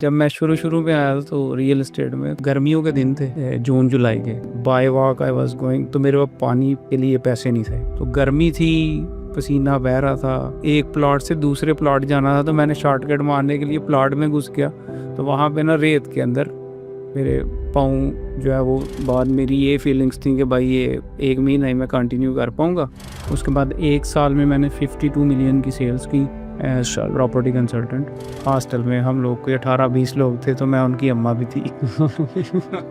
जब मैं शुरू में आया था तो रियल एस्टेट में गर्मियों के दिन थे, जून जुलाई के। Bye walk I was going, तो मेरे पास पानी के लिए पैसे नहीं थे, तो गर्मी थी, पसीना बह रहा था। एक प्लॉट से दूसरे प्लॉट जाना था, तो मैंने शॉर्टकट मारने के लिए प्लॉट में घुस गया। तो वहाँ पे ना रेत के अंदर मेरे पाँव जो है वो, बाद मेरी ये फीलिंग्स थी कि भाई ये 1 महीना ही मैं कंटिन्यू कर पाऊँगा। उसके बाद 1 साल में मैंने 52 मिलियन की सेल्स की एज प्रॉपर्टी कंसल्टेंट। हॉस्टल में हम लोग कोई 18-20 लोग थे, तो मैं उनकी अम्मा भी थी।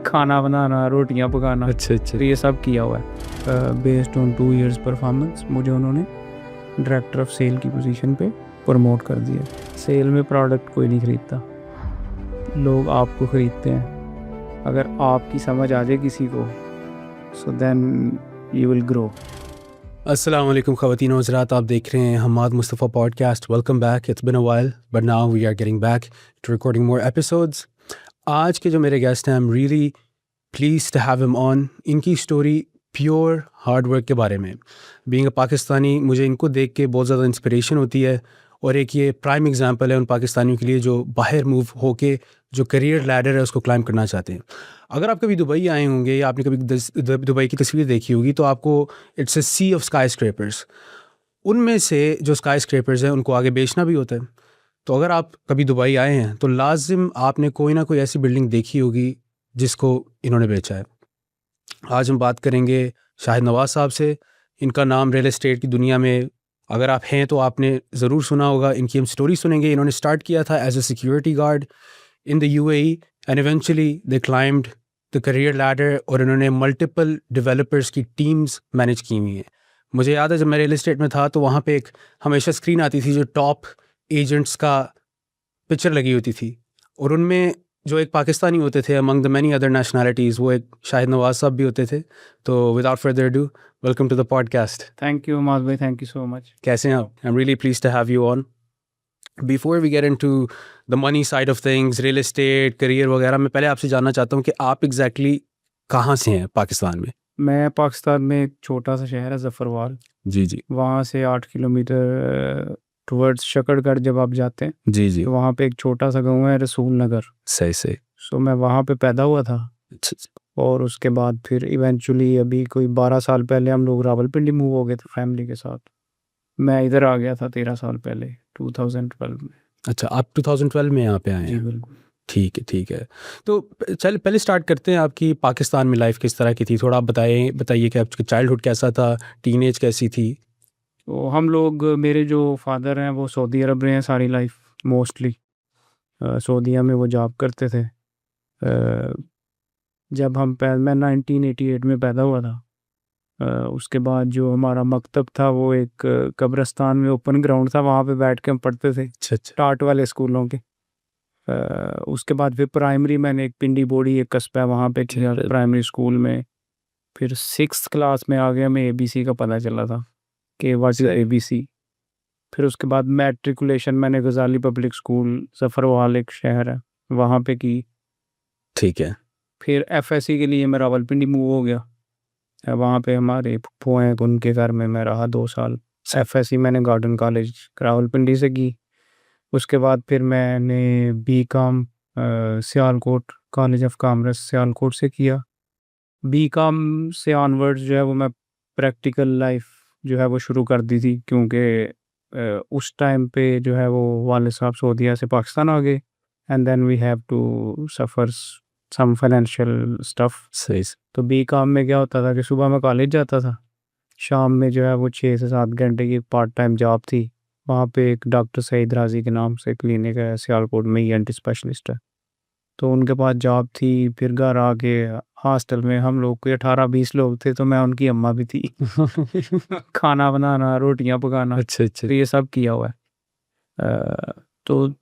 खाना बनाना, रोटियां पकाना, अच्छा तो ये सब किया हुआ है। बेस्ड ऑन 2 इयर्स परफॉर्मेंस मुझे उन्होंने डायरेक्टर ऑफ सेल की पोजीशन पे प्रमोट कर दिया। सेल में प्रोडक्ट कोई नहीं खरीदता, लोग आपको ख़रीदते हैं। अगर आपकी समझ आ जाए किसी को, so then you will grow. अस्सलाम वालेकुम ख़वातीन और हज़रात, आप देख रहे हैं Hammad Mustafa podcast. Welcome back. It's been a while but now we are getting back to recording more episodes. आज के जो मेरे गेस्ट हैं, I am really pleased to have him on. इनकी स्टोरी प्योर हार्ड वर्क के बारे में। बीइंग अ पाकिस्तानी, मुझे इनको देख के बहुत ज़्यादा इंस्पिरेशन होती है, और एक ये प्राइम एग्जांपल है उन पाकिस्तानियों के लिए जो बाहर मूव होके जो करियर लैडर है उसको क्लाइंब करना चाहते हैं। अगर आप कभी दुबई आए होंगे या आपने कभी दुबई की तस्वीर देखी होगी, तो आपको it's a sea of skyscrapers. उनमें से जो स्काई स्क्रैपर्स हैं उनको आगे बेचना भी होता है। तो अगर आप कभी दुबई आए हैं तो लाजिम आपने कोई ना कोई ऐसी बिल्डिंग देखी होगी जिसको इन्होंने बेचा है। आज हम बात करेंगे शाहिद नवाज साहब से। इनका नाम रियल एस्टेट की दुनिया में अगर आप हैं तो आपने ज़रूर सुना होगा। इनकी हम स्टोरी सुनेंगे। इन्होंने स्टार्ट किया था as a security guard in the UAE and eventually they climbed the career ladder, और इन्होंने मल्टीपल डेवलपर्स की टीम्स मैनेज की हुई हैं। मुझे याद है जब मैं रियल एस्टेट में था तो वहाँ पे एक हमेशा स्क्रीन आती थी जो टॉप एजेंट्स का पिक्चर लगी होती थी, और उनमें जो एक पाकिस्तानी होते थे among the many other nationalities, वो एक शाहिद नवाज साहब भी होते थे। तो without further do, welcome to the podcast. Thank you Maaz भाई, थैंक यू सो मच। कैसे हैं आप? I am really pleased to have you on. Before we get into the money side of things, real estate, career वगैरह, मैं पहले आपसे जानना चाहता हूँ कि आप एग्जैक्टली कहाँ से हैं पाकिस्तान में? मैं पाकिस्तान में एक छोटा सा शहर है ज़फ़रवाल, जी जी वहाँ से 8 किलोमीटर टुवर्ड्स शकरगढ़ जब आप जाते हैं, जी जी। तो वहाँ पे एक छोटा सा गाँव है रसूल नगर। सही सही। सो मैं वहाँ पे पैदा हुआ था, अच्छा अच्छा। और उसके बाद फिर इवेंचुअली अभी कोई 12 साल पहले हम लोग रावलपिंडी मूव हो गए थे फैमिली के साथ। मैं इधर आ गया था 13 साल पहले, 2012 में। अच्छा, आप 2012 में यहाँ पे आए जी हैं? बिल्कुल। ठीक है ठीक है। तो चल पहले स्टार्ट करते हैं, आपकी पाकिस्तान में लाइफ किस तरह की थी, थोड़ा आप बताइए कि आपका चाइल्डहुड कैसा था, टीनेज कैसी थी? तो हम लोग, मेरे जो फादर हैं वो सऊदी अरब रहे हैं सारी लाइफ मोस्टली। सऊदीया में वो जॉब करते थे। अ, जब मैं 1988 में पैदा हुआ था। उसके बाद जो हमारा मकतब था वो एक कब्रिस्तान में ओपन ग्राउंड था, वहाँ पे बैठ के हम पढ़ते थे, अच्छा अच्छा। टाट वाले स्कूलों के। उसके बाद फिर प्राइमरी मैंने एक पिंडी बोड़ी, एक कस्बा है, वहाँ पे किया प्राइमरी स्कूल में। फिर 6th क्लास में आ गया, मैं ABC का पता चला था कि व्हाट इज़ ABC। फिर उसके बाद मैट्रिकुलेशन मैंने गज़ाली पब्लिक स्कूल, ज़फ़रवाल एक शहर है, वहाँ पे की। ठीक है। फिर FSC के लिए मैं रावलपिंडी मूव हो गया। वहाँ पे हमारे फूफो हैं, उनके घर में मैं रहा 2 साल। FSC मैंने गार्डन कॉलेज रावलपिंडी से की। उसके बाद फिर मैंने BCom Sialkot college of commerce Sialkot से किया। BCom से ऑनवर्ड्स जो है वो मैं प्रैक्टिकल लाइफ जो है वो शुरू कर दी थी, क्योंकि उस टाइम पे जो है वो वाले साहब सऊदीया से पाकिस्तान आ गए, and then we have to suffer some financial stuff. सही से। तो BCom में क्या होता था कि सुबह मैं कॉलेज जाता था, शाम में जो है वो 6 से 7 घंटे की पार्ट टाइम जॉब थी। वहाँ पे एक डॉक्टर सईद राजी के नाम से क्लिनिक है सियालकोट में, ENT स्पेशलिस्ट है, तो उनके पास जॉब थी। फिर घर आके हॉस्टल में हम लोग कोई 18-20 लोग थे, तो मैं उनकी अम्मा भी थी। खाना बनाना, रोटियां पकाना, अच्छा अच्छा। तो ये सब किया हुआ है। तो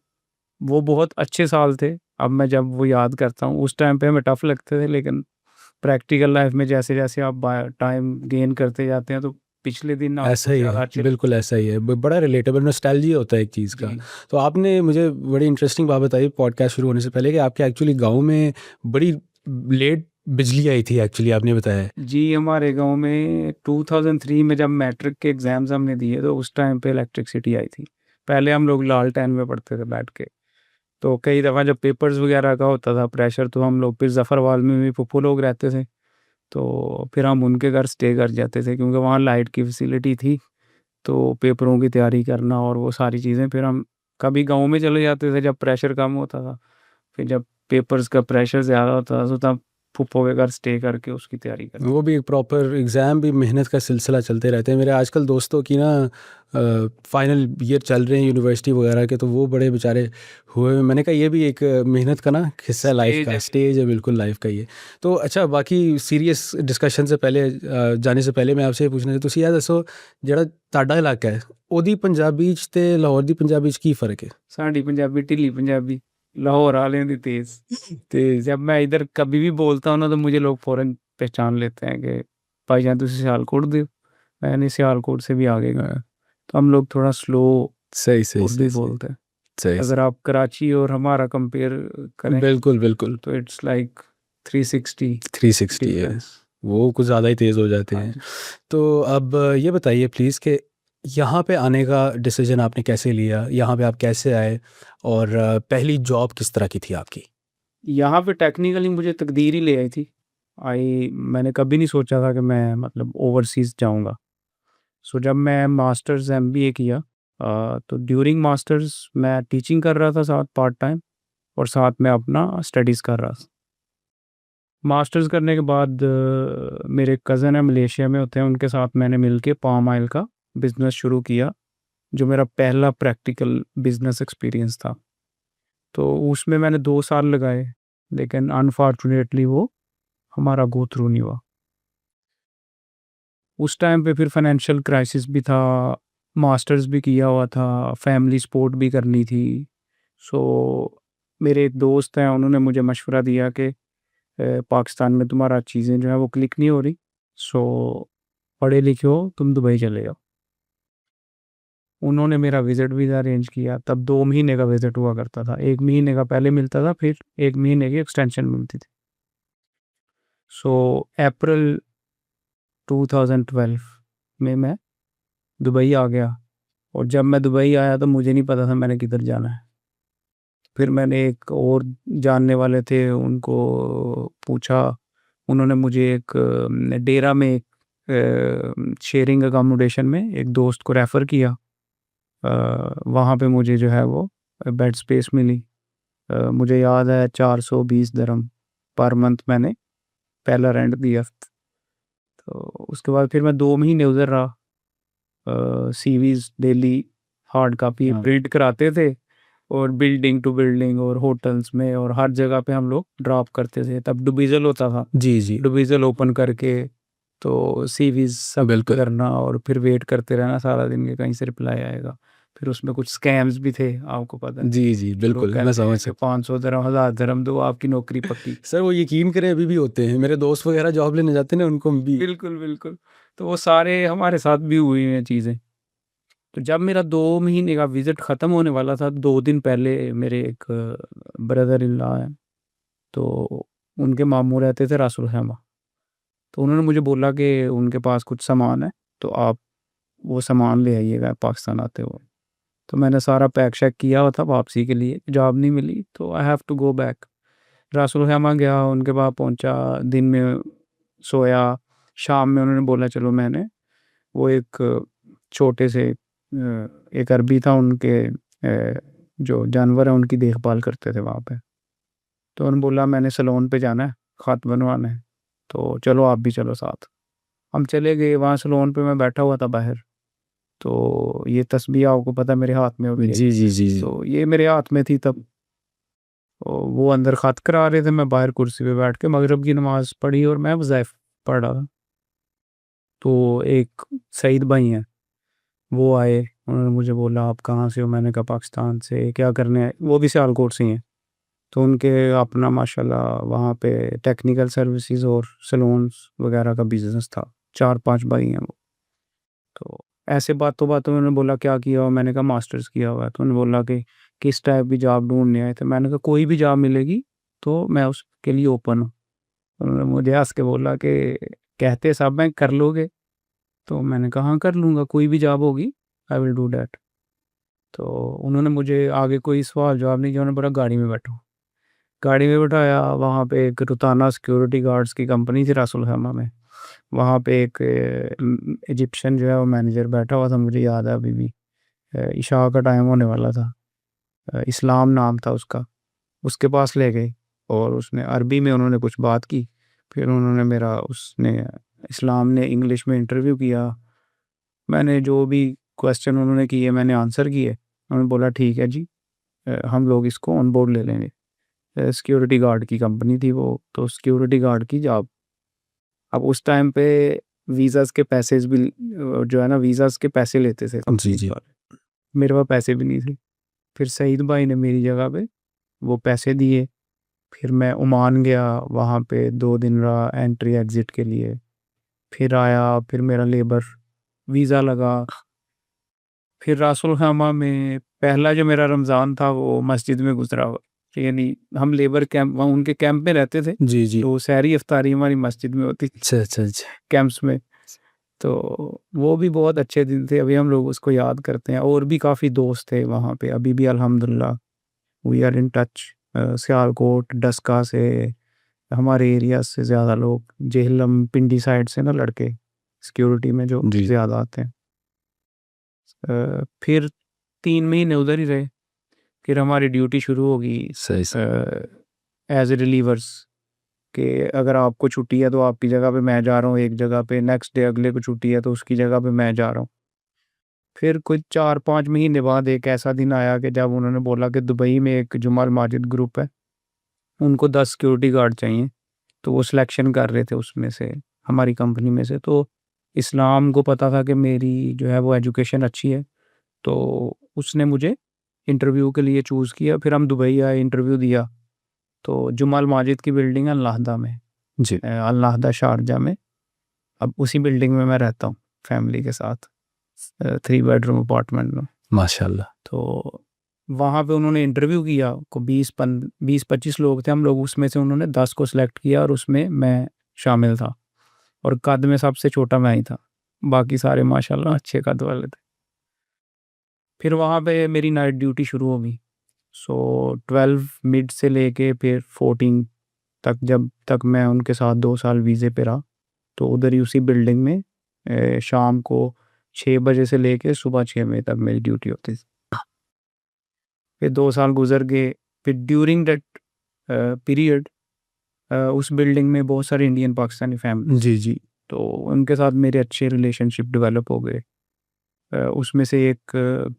वो बहुत अच्छे साल थे। अब मैं जब वो याद करता हूँ, उस टाइम पे हमें टफ लगते थे, लेकिन प्रैक्टिकल लाइफ में जैसे जैसे आप टाइम गेन करते जाते हैं, तो पिछले दिन ऐसा आपको ही ज़्यादा है, अच्छे बिल्कुल ऐसा ही है। बड़ा रिलेटेबल नॉस्टैल्जिया होता है एक चीज़ का। जी। तो आपने मुझे बड़ी इंटरेस्टिंग बात बताई पॉडकास्ट शुरू होने से पहले कि आपके एक्चुअली गाँव में बड़ी लेट बिजली आई थी, एक्चुअली आपने बताया। जी, हमारे गांव में 2003 में जब मैट्रिक के एग्ज़ाम्स हमने दिए, तो उस टाइम पे इलेक्ट्रिसिटी आई थी। पहले हम लोग लालटेन में पढ़ते थे बैठ के। तो कई दफ़ा जब पेपर्स वगैरह का होता था प्रेशर, तो हम लोग फिर ज़फ़रवाल में भी फूफू लोग रहते थे, तो फिर हम उनके घर स्टे कर जाते थे क्योंकि वहाँ लाइट की फैसिलिटी थी। तो पेपरों की तैयारी करना और वो सारी चीज़ें, फिर हम कभी गाँव में चले जाते थे जब प्रेशर कम होता था। फिर जब पेपर्स का प्रेशर ज़्यादा होता था तो तब फूफो के घर स्टे करके उसकी तैयारी करते। वो भी एक प्रॉपर एग्ज़ाम भी मेहनत का सिलसिला चलते रहते हैं। मेरे आजकल दोस्तों की ना फाइनल ईयर चल रहे हैं यूनिवर्सिटी वगैरह के, तो वो बड़े बेचारे हुए हुए। मैंने कहा ये भी एक मेहनत का ना हिस्सा है लाइफ स्टेज का, है। स्टेज है बिल्कुल लाइफ का ये। तो अच्छा, बाकी सीरियस डिस्कशन से पहले जाने से पहले मैं आपसे ये पूछना चाहता, तुसी यार दसो ਜਿਹੜਾ ਤੁਹਾਡਾ ਇਲਾਕਾ ਹੈ ਉਹਦੀ ਪੰਜਾਬੀ 'ਚ ਤੇ ਲਾਹੌਰ ਦੀ ਪੰਜਾਬੀ 'ਚ ਕੀ फ़र्क है? साड़ी पंजाबी ढिली पंजाबी, लाहौर वाले दी तेज़। तो जब मैं इधर कभी भी बोलता हूँ ना तो मुझे लोग फ़ौरन पहचान लेते हैं कि भाईजान तुसी सियालकोट दे हो? मैंने सियालकोट से भी आगे गया। तो हम लोग थोड़ा स्लो सही सही उर्दू सही ही सही बोलते हैं। सही अगर आप कराची और हमारा कंपेयर करें बिल्कुल बिल्कुल तो इट्स लाइक 360 360 है, डिफरेंस। वो कुछ ज़्यादा ही तेज़ हो जाते हाँ हैं। जी। तो अब ये बताइए प्लीज़ कि यहाँ पे आने का डिसीजन आपने कैसे लिया? यहाँ पे आप कैसे आए? और पहली जॉब किस तरह की थी आपकी? यहाँ पे टेक्निकली मुझे तकदीर ही ले आई थी। मैंने कभी नहीं सोचा था कि मैं मतलब ओवरसीज़ जाऊँगा। सो जब मैं मास्टर्स एमबीए किया, तो ड्यूरिंग मास्टर्स मैं टीचिंग कर रहा था साथ पार्ट टाइम, और साथ में अपना स्टडीज़ कर रहा था। मास्टर्स करने के बाद मेरे कज़न है मलेशिया में होते हैं, उनके साथ मैंने मिलके पाम ऑयल का बिज़नेस शुरू किया, जो मेरा पहला प्रैक्टिकल बिज़नेस एक्सपीरियंस था। तो उसमें मैंने 2 साल लगाए, लेकिन अनफॉर्चुनेटली वो हमारा गो थ्रू नहीं हुआ। उस टाइम पे फिर फाइनेंशियल क्राइसिस भी था, मास्टर्स भी किया हुआ था, फैमिली सपोर्ट भी करनी थी। सो मेरे एक दोस्त हैं, उन्होंने मुझे मशवरा दिया कि पाकिस्तान में तुम्हारा चीज़ें जो है वो क्लिक नहीं हो रही, सो पढ़े लिखे हो, तुम दुबई चले जाओ। उन्होंने मेरा विज़िट वीज़ा अरेंज किया, तब 2 महीने का विज़िट हुआ करता था। 1 महीने का पहले मिलता था, फिर 1 महीने की एक्सटेंशन मिलती थी। सो अप्रैल 2012 में मैं दुबई आ गया, और जब मैं दुबई आया तो मुझे नहीं पता था मैंने किधर जाना है। फिर मैंने एक और जानने वाले थे, उनको पूछा, उन्होंने मुझे एक डेरा में एक शेयरिंग अकोमोडेशन में एक दोस्त को रेफ़र किया। वहाँ पे मुझे जो है वो बेड स्पेस मिली। मुझे याद है 420 दिरहम पर मंथ मैंने पहला रेंट दिया। तो उसके बाद फिर मैं 2 महीने उधर रहा। सीवीज़ डेली हार्ड कॉपी हाँ। प्रिंट कराते थे, और बिल्डिंग टू बिल्डिंग और होटल्स में और हर जगह पे हम लोग ड्रॉप करते थे। तब डुबीज़ल होता था, जी, जी। डुबीज़ल ओपन करके तो सीवीज़ सबमिट बिल्कुल। करना और फिर वेट करते रहना सारा दिन कि कहीं से रिप्लाई आएगा। फिर उसमें कुछ स्कैम्स भी थे, आपको पता है। जी, जी, लोग बिल्कुल, मैं कहते समझ हैं कि सकता 500 दिरहम, 1000 दिरहम दो, आपकी नौकरी पक्की। सर, वो यकीन करें अभी भी होते हैं। मेरे दोस्त वगैरह जॉब लेने जाते हैं ना, उनको भी बिल्कुल, बिल्कुल। तो वो सारे हमारे साथ भी हुई हैं चीज़ें। तो जब मेरा 2 महीने का विज़िट ख़त्म होने वाला था, 2 दिन पहले मेरे एक ब्रदर इन लॉ हैं, तो उनके मामू रहते थे रासुल खैमा। तो उन्होंने मुझे बोला कि उनके पास कुछ सामान है, तो आप वो सामान ले आइएगा पाकिस्तान आते हुए। तो मैंने सारा पैक-शैक किया हुआ था वापसी के लिए, जॉब नहीं मिली तो I have to go back. Ras al Khaimah गया, उनके पास पहुँचा, दिन में सोया, शाम में उन्होंने बोला चलो, मैंने वो एक छोटे से एक अरबी था, उनके जो जानवर हैं उनकी देखभाल करते थे वहाँ पे। तो उन्होंने बोला मैंने सैलून पे जाना है, ख़त बनवाना है, तो चलो आप भी चलो साथ। हम चले गए, वहाँ सैलून पे मैं बैठा हुआ था बाहर, तो ये तस्बीह आपको पता है मेरे हाथ में होती है, जी, जी, जी, जी। तो ये मेरे हाथ में थी तब। वो अंदर ख़त करा रहे थे, मैं बाहर कुर्सी पे बैठ के मगरिब की नमाज़ पढ़ी और मैं वज़ाइफ पढ़ रहा था। तो एक सईद भाई हैं, वो आए, उन्होंने मुझे बोला आप कहाँ से हो? मैंने कहा पाकिस्तान से। क्या करने आए? वो भी सियालकोट से ही हैं। तो उनके अपना माशाल्लाह वहाँ पे टेक्निकल सर्विसेज और सैलून्स वगैरह का बिज़नेस था। 4-5 भाई हैं वो। तो ऐसे बातों-बातों में उन्होंने बोला क्या किया हुआ? मैंने कहा मास्टर्स किया हुआ है। तो उन्होंने बोला कि किस टाइप की जॉब ढूँढने आए थे? मैंने कहा कोई भी जॉब मिलेगी तो मैं उसके लिए ओपन हूँ। उन्होंने मुझे हँस के बोला कि कहते सब हैं, कर लोगे? तो मैंने कहा हाँ, कर लूँगा, कोई भी जॉब होगी आई विल डू दैट। तो उन्होंने मुझे आगे कोई सवाल जवाब नहीं किया, उन्होंने बोला गाड़ी में बैठो। गाड़ी में बिठाया, वहाँ पे एक रुताना सिक्योरिटी गार्ड्स की कंपनी थी रासुल खैमा में। वहाँ पे एक इजिप्शियन जो है वो मैनेजर बैठा हुआ था, मुझे याद है अभी भी। इशा का टाइम होने वाला था, इस्लाम नाम था उसका। उसके पास ले गए और उसने अरबी में उन्होंने कुछ बात की। फिर उन्होंने इस्लाम ने इंग्लिश में इंटरव्यू किया। मैंने जो भी क्वेश्चन उन्होंने किए मैंने आंसर किए। उन्होंने बोला ठीक है जी, हम लोग इसको ऑन बोर्ड ले लेंगे। सिक्योरिटी गार्ड की कंपनी थी वो, तो सिक्योरिटी गार्ड की जॉब। अब उस टाइम पे वीज़ाज़ के पैसे भी जो है ना, वीज़ाज़ के पैसे लेते थे जी। वाले। मेरे पास पैसे भी नहीं थे। फिर सईद भाई ने मेरी जगह पे वो पैसे दिए। फिर मैं ओमान गया, वहाँ पे 2 दिन रहा एंट्री एग्ज़िट के लिए। फिर आया, फिर मेरा लेबर वीज़ा लगा। फिर रासुल खैमा में पहला जो मेरा रमज़ान था वो मस्जिद में गुज़रा। यानी हम लेबर कैंप वहाँ उनके कैंप में रहते थे, जी। तो सहरी इफ्तारी हमारी मस्जिद में होती थी अच्छा। कैंप्स में। तो वो भी बहुत अच्छे दिन थे, अभी हम लोग उसको याद करते हैं। और भी काफ़ी दोस्त थे वहाँ पे, अभी भी अल्हम्दुलिल्लाह we are in touch. Sialkot, Daska से, हमारे एरिया से ज़्यादा लोग, जेहलम, पिंडी साइड से ना लड़के सिक्योरिटी में जो जी। ज़्यादा आते हैं। फिर 3 महीने उधर ही रहे। फिर हमारी ड्यूटी शुरू होगी सही। एज ए रिलीवर्स, कि अगर आपको छुट्टी है तो आपकी जगह पे मैं जा रहा हूँ एक जगह पे, नेक्स्ट डे अगले को छुट्टी है तो उसकी जगह पे मैं जा रहा हूँ। फिर कुछ 4-5 महीने बाद एक ऐसा दिन आया कि जब उन्होंने बोला कि दुबई में एक जुमाल माजिद ग्रुप है, उनको 10 सिक्योरिटी गार्ड चाहिए। तो वो सिलेक्शन कर रहे थे उसमें से, हमारी कंपनी में से। तो इस्लाम को पता था कि मेरी जो है वो एजुकेशन अच्छी है, तो उसने मुझे इंटरव्यू के लिए चूज़ किया। फिर हम दुबई आए, इंटरव्यू दिया। तो जुमाल माजिद की बिल्डिंग है अल-नाहदा में, जी। अल-नाहदा शारजा में। अब उसी बिल्डिंग में मैं रहता हूँ फैमिली के साथ, 3 बेडरूम अपार्टमेंट में। माशाल्लाह। तो वहाँ पे उन्होंने इंटरव्यू किया, को 20-25 लोग थे हम लोग, उसमें से उन्होंने 10 को सिलेक्ट किया और उसमें मैं शामिल था। और कद में सबसे छोटा मैं ही था, बाकी सारे माशाल्लाह अच्छे कद वाले थे। फिर वहाँ पे मेरी नाइट ड्यूटी शुरू हो गई। सो 12 मिड से लेके फिर 14 तक, जब तक मैं उनके साथ 2 साल वीज़े पे रहा, तो उधर ही उसी बिल्डिंग में शाम को 6 बजे से लेके सुबह 6 बजे तक मेरी ड्यूटी होती थी। फिर 2 साल गुज़र गए। फिर ड्यूरिंग दैट पीरियड उस बिल्डिंग में बहुत सारे इंडियन पाकिस्तानी फैमिली, जी। तो उनके साथ मेरे अच्छे रिलेशनशिप डेवलप हो गए। उसमें से एक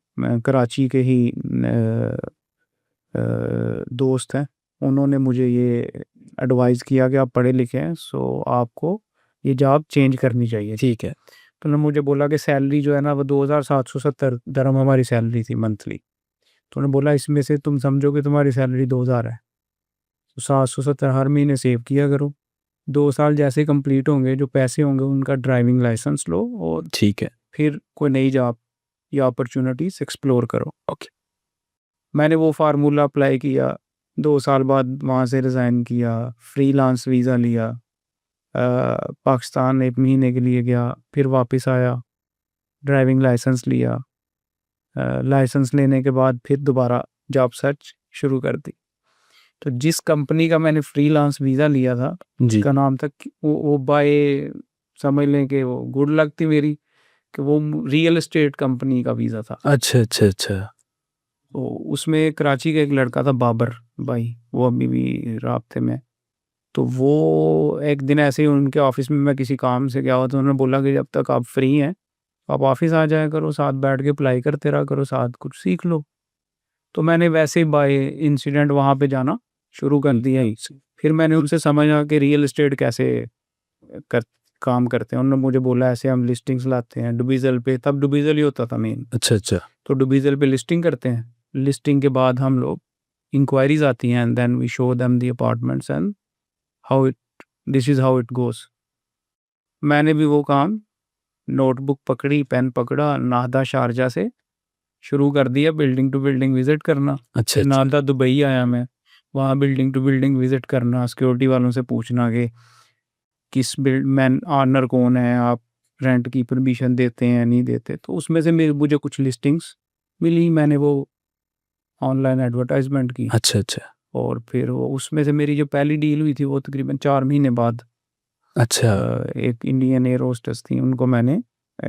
कराची के ही दोस्त हैं, उन्होंने मुझे ये एडवाइस किया कि आप पढ़े लिखे हैं, सो आपको ये जॉब चेंज करनी चाहिए। ठीक है। तो उन्होंने मुझे बोला कि सैलरी जो है ना वो 2770 दरहम हमारी सैलरी थी मंथली। तो उन्होंने बोला इसमें से तुम समझो कि तुम्हारी सैलरी 2000 है, तो 770 हर महीने सेव किया करो। 2 साल जैसे कंप्लीट होंगे, जो पैसे होंगे उनका ड्राइविंग लाइसेंस लो और ठीक है। फिर कोई नई जॉब या अपॉर्चुनिटीज़ एक्सप्लोर करो। ओके। मैंने वो फार्मूला अप्लाई किया। 2 साल बाद वहाँ से रिज़ाइन किया, फ्रीलांस वीज़ा लिया, पाकिस्तान 1 महीने के लिए गया, फिर वापस आया, ड्राइविंग लाइसेंस लिया। लाइसेंस लेने के बाद फिर दोबारा जॉब सर्च शुरू कर दी। तो जिस कंपनी का मैंने फ्रीलांस वीज़ा लिया था, जी। उसका नाम था कि वो बाय, समझ लें कि वो गुड लक थी मेरी कि वो रियल एस्टेट कंपनी का वीज़ा था। अच्छा। तो उसमें कराची का एक लड़का था बाबर भाई, वो अभी भी राब्ते में। तो वो एक दिन ऐसे ही उनके ऑफिस में मैं किसी काम से गया हुआ, तो उन्होंने बोला कि जब तक आप फ्री हैं आप ऑफिस आ जाया करो, साथ बैठ के अप्लाई करते रहा करो, साथ कुछ सीख लो। तो मैंने वैसे ही बाय इंसिडेंट वहाँ पे जाना शुरू कर दिया ही। फिर मैंने उनसे समझा कि रियल एस्टेट कैसे कर काम करते हैं। उन्होंने मुझे बोला ऐसे हम लिस्टिंग्स लाते हैं डुबीजल पे, तब डुबीजल ही होता था मेन। अच्छा। तो डुबीजल पे लिस्टिंग करते हैं, लिस्टिंग के बाद हम लोग इंक्वायरीज आती हैं and then we show them the apartments and how it this is how it goes. मैंने भी वो काम, नोटबुक पकड़ी, पेन पकड़ा, नाहदा शारजा से शुरू कर दिया बिल्डिंग टू बिल्डिंग विज़िट करना। अच्छा। फिर नाहदा दुबई आया मैं, वहाँ बिल्डिंग टू बिल्डिंग विज़िट करना, सिक्योरिटी वालों से पूछना कि किस मैन ऑनर कौन है, आप रेंट की परमिशन देते हैं नहीं देते। तो उसमें से मुझे कुछ लिस्टिंग्स मिली, मैंने वो ऑनलाइन एडवर्टाइजमेंट की अच्छा अच्छा और फिर वो उसमें से मेरी जो पहली डील हुई थी वो तकरीबन 4 महीने बाद अच्छा एक इंडियन एयर होस्टेस थी, उनको मैंने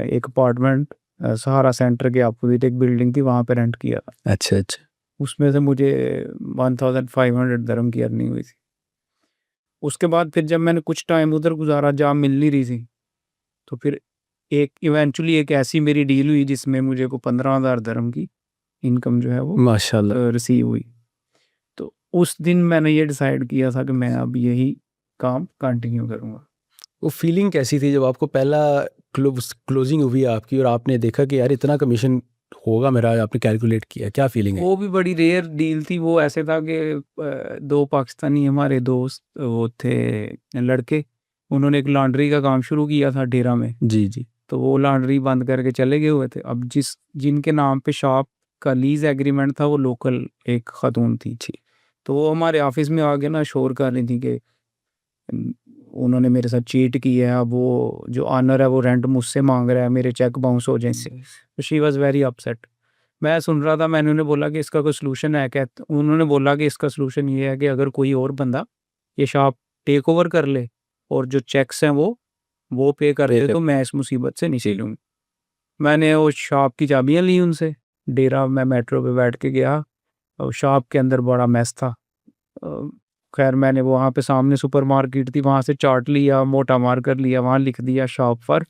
एक अपार्टमेंट सहारा सेंटर के अपोजिट एक बिल्डिंग थी वहाँ पे रेंट किया था। अच्छा अच्छा उसमें से मुझे 1500 दरम की अर्निंग हुई थी। उसके बाद फिर जब मैंने कुछ टाइम उधर गुजारा, जॉब मिल नहीं रही थी, तो फिर एक इवेंचुअली एक ऐसी मेरी डील हुई जिसमें मुझे को 15,000 दरम की इनकम जो है वो माशाल्लाह। रिसीव हुई। तो उस दिन मैंने ये डिसाइड किया था कि मैं अब यही काम कंटिन्यू करूँगा। वो फीलिंग कैसी थी जब आपको पहला क्लोजिंग हुई आपकी और आपने देखा कि यार इतना कमीशन होगा मेरा, आपने कैलकुलेट किया, क्या फीलिंग है? वो भी बड़ी रेयर डील थी। वो ऐसे था कि 2 पाकिस्तानी हमारे दोस्त वो थे लड़के, उन्होंने एक लॉन्ड्री का काम शुरू किया था डेरा में। जी जी तो वो लॉन्ड्री बंद करके चले गए हुए थे। अब जिनके नाम पे शॉप का लीज एग्रीमेंट था वो लोकल एक खातून थी। तो वो हमारे ऑफिस में आके ना शोर कर रही थी कि उन्होंने मेरे साथ चीट किया है, वो जो ऑनर है वो रेंट मुझसे मांग रहा है, मेरे चेक बाउंस हो जाएंगे। तो शी वॉज वेरी अपसेट। मैं सुन रहा था, मैंने उन्हें बोला कि इसका कोई सलूशन है क्या? तो उन्होंने बोला कि इसका सलूशन ये है कि अगर कोई और बंदा ये शॉप टेक ओवर कर ले और जो चेक्स हैं वो पे कर दे तो मैं इस मुसीबत से निकलूँगी। मैंने वो शॉप की चाबियाँ ली उनसे, डेरा मैं मेट्रो पे बैठ के गया और शॉप के अंदर बड़ा मेस था। खैर मैंने वहाँ पे सामने सुपरमार्केट थी, वहाँ से चार्ट लिया, मोटा मार्कर लिया, वहाँ लिख दिया शॉप फॉर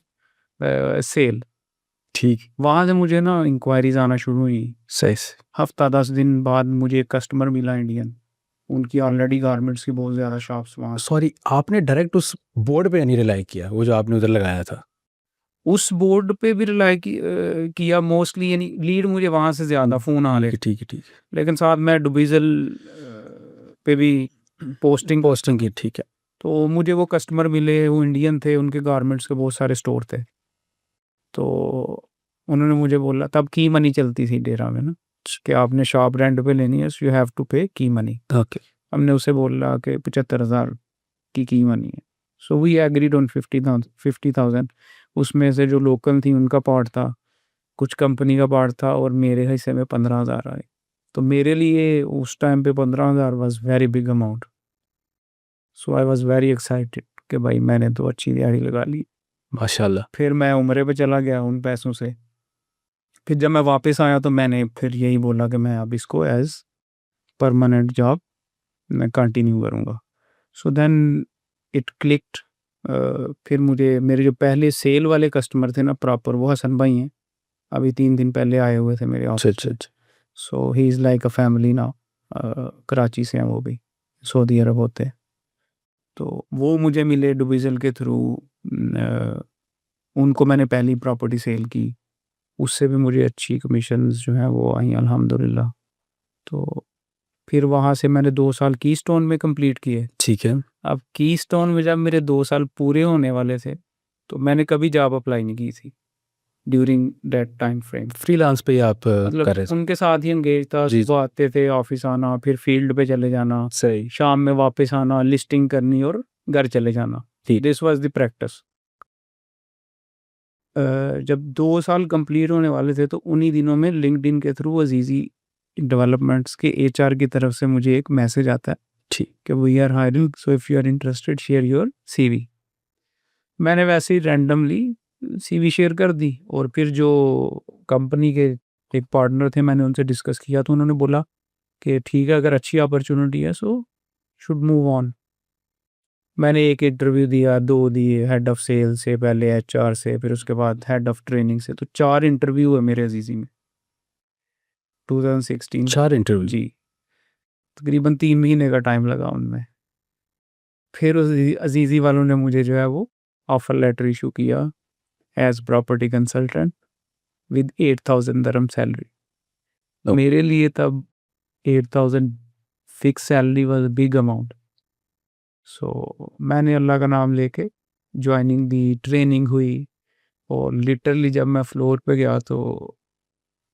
सेल। ठीक वहाँ से मुझे ना इंक्वायरीज आना शुरू हुई। सही से। हफ्ता 10 दिन बाद मुझे एक कस्टमर मिला इंडियन, उनकी ऑलरेडी गारमेंट्स की बहुत ज़्यादा शॉप्स वहाँ। सॉरी, आपने डायरेक्ट उस बोर्ड पे नहीं रिलाई किया वो जो आपने उधर लगाया था? उस बोर्ड पे भी रिलाई किया मोस्टली, यानी लीड मुझे वहाँ से ज़्यादा फ़ोन आ रहे, ठीक है ठीक है। लेकिन साथ में डुबीजल पे भी पोस्टिंग की ठीक है। तो मुझे वो कस्टमर मिले, वो इंडियन थे, उनके गारमेंट्स के बहुत सारे स्टोर थे। तो उन्होंने मुझे बोला, तब की मनी चलती थी डेरा में ना कि आपने शॉप रेंट पे लेनी है, सो यू हैव टू पे की मनी। ओके। हमने उसे बोला कि 75,000 की मनी है। So we agreed on 50,000। उसमें से जो लोकल थी उनका पार्ट था, कुछ कंपनी का पार्ट था और मेरे हिस्से में 15,000 आए। तो मेरे लिए उस टाइम पे 15,000 was very big amount. So I was very excited कि भाई मैंने तो अच्छी दिहाड़ी लगा ली। माशाल्लाह। फिर मैं उम्रे पे चला गया उन पैसों से। फिर जब मैं वापस आया तो मैंने फिर यही बोला कि मैं अब इसको एज़ परमानेंट जॉब मैं कंटिन्यू करूँगा। So then it clicked. फिर मुझे मेरे जो पहले सेल वाले कस्टमर थे ना प्रॉपर, वो हसन भाई हैं, अभी 3 दिन पहले आए हुए थे मेरे अच्छा ऑफिस अच्छा में। अच्छा। So he is like a family now. Karachi से हैं वो भी, सऊदी अरब होते हैं। तो वो मुझे मिले डुबीजल के थ्रू। उनको मैंने पहली प्रॉपर्टी सेल की, उससे भी मुझे अच्छी कमीशंस जो हैं वो आई अल्हम्दुलिल्लाह। तो फिर वहाँ से मैंने 2 साल कीस्टोन में कंप्लीट किए। ठीक है। अब कीस्टोन में जब मेरे 2 साल पूरे होने वाले थे, तो मैंने कभी जॉब अप्लाई नहीं की थी during that time frame. Freelance पे ही आप मतलब कर रहे थे? उनके साथ ही एंगेज था, जी सुबह आते थे, ऑफिस आना, फिर फील्ड पे चले जाना, सही। शाम में वापस आना, लिस्टिंग करनी और घर चले जाना। ठीक। This was the practice. जब 2 साल कंप्लीट होने वाले थे तो उन्हीं दिनों में लिंक्डइन के थ्रू अजीज़ी डेवलपमेंट्स के एचआर की तरफ से मुझे एक मैसेज आता है ठीक। कि we are hiring, so if you are interested share your CV. मैंने वैसे ही रैंडमली सीवी शेयर कर दी और फिर जो कंपनी के एक पार्टनर थे मैंने उनसे डिस्कस किया तो उन्होंने बोला कि ठीक है, अगर अच्छी अपॉर्चुनिटी है सो शुड मूव ऑन। मैंने एक इंटरव्यू दिया, 2 दिए, हेड ऑफ़ सेल्स से, पहले एचआर से, फिर उसके बाद हेड ऑफ़ ट्रेनिंग से। तो 4 इंटरव्यू हुए मेरे अज़ीज़ी में 2016। 4 इंटरव्यू? जी, तकरीबन 3 महीने का टाइम लगा उनमें। फिर उस अज़ीज़ी वालों ने मुझे जो है वो ऑफ़र लेटर इश्यू किया as property consultant with 8,000 dirham salary. मेरे लिए तब 8,000 fix salary was a big amount. So मैंने अल्लाह का नाम लेके जॉइनिंग दी, ट्रेनिंग हुई और लिटरली जब मैं फ्लोर पे गया तो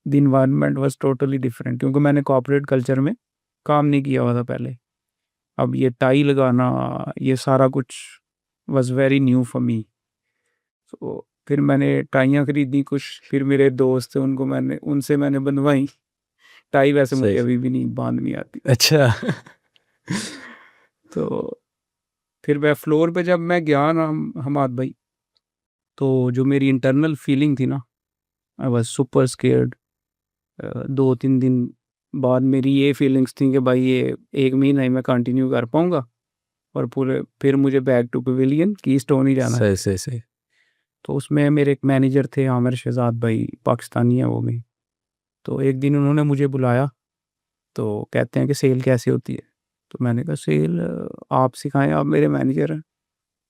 the environment was totally different, क्योंकि मैंने कॉर्पोरेट कल्चर में काम नहीं किया हुआ था पहले। अब ये टाई लगाना, ये सारा कुछ was very new for me. So फिर मैंने टाइयाँ खरीदी कुछ, फिर मेरे दोस्त थे उनसे मैंने बनवाई टाई। वैसे मुझे सही। अभी भी नहीं बांधनी आती। अच्छा। तो फिर मैं फ्लोर पे जब मैं गया ना हमाद भाई, तो जो मेरी इंटरनल फीलिंग थी ना, आई वाज सुपर स्केयर्ड। 2-3 दिन बाद मेरी ये फीलिंग्स थी कि भाई ये 1 महीना ही मैं कंटिन्यू कर पाऊँगा और पूरे फिर मुझे बैक टू पवेलियन कीस्टोन ही जाना है। सही सही सही। तो उसमें मेरे एक मैनेजर थे आमिर शहजाद भाई, पाकिस्तानी है वो भी। तो एक दिन उन्होंने मुझे बुलाया, तो कहते हैं कि सेल कैसे होती है? तो मैंने कहा सेल आप सिखाएँ, आप मेरे मैनेजर हैं।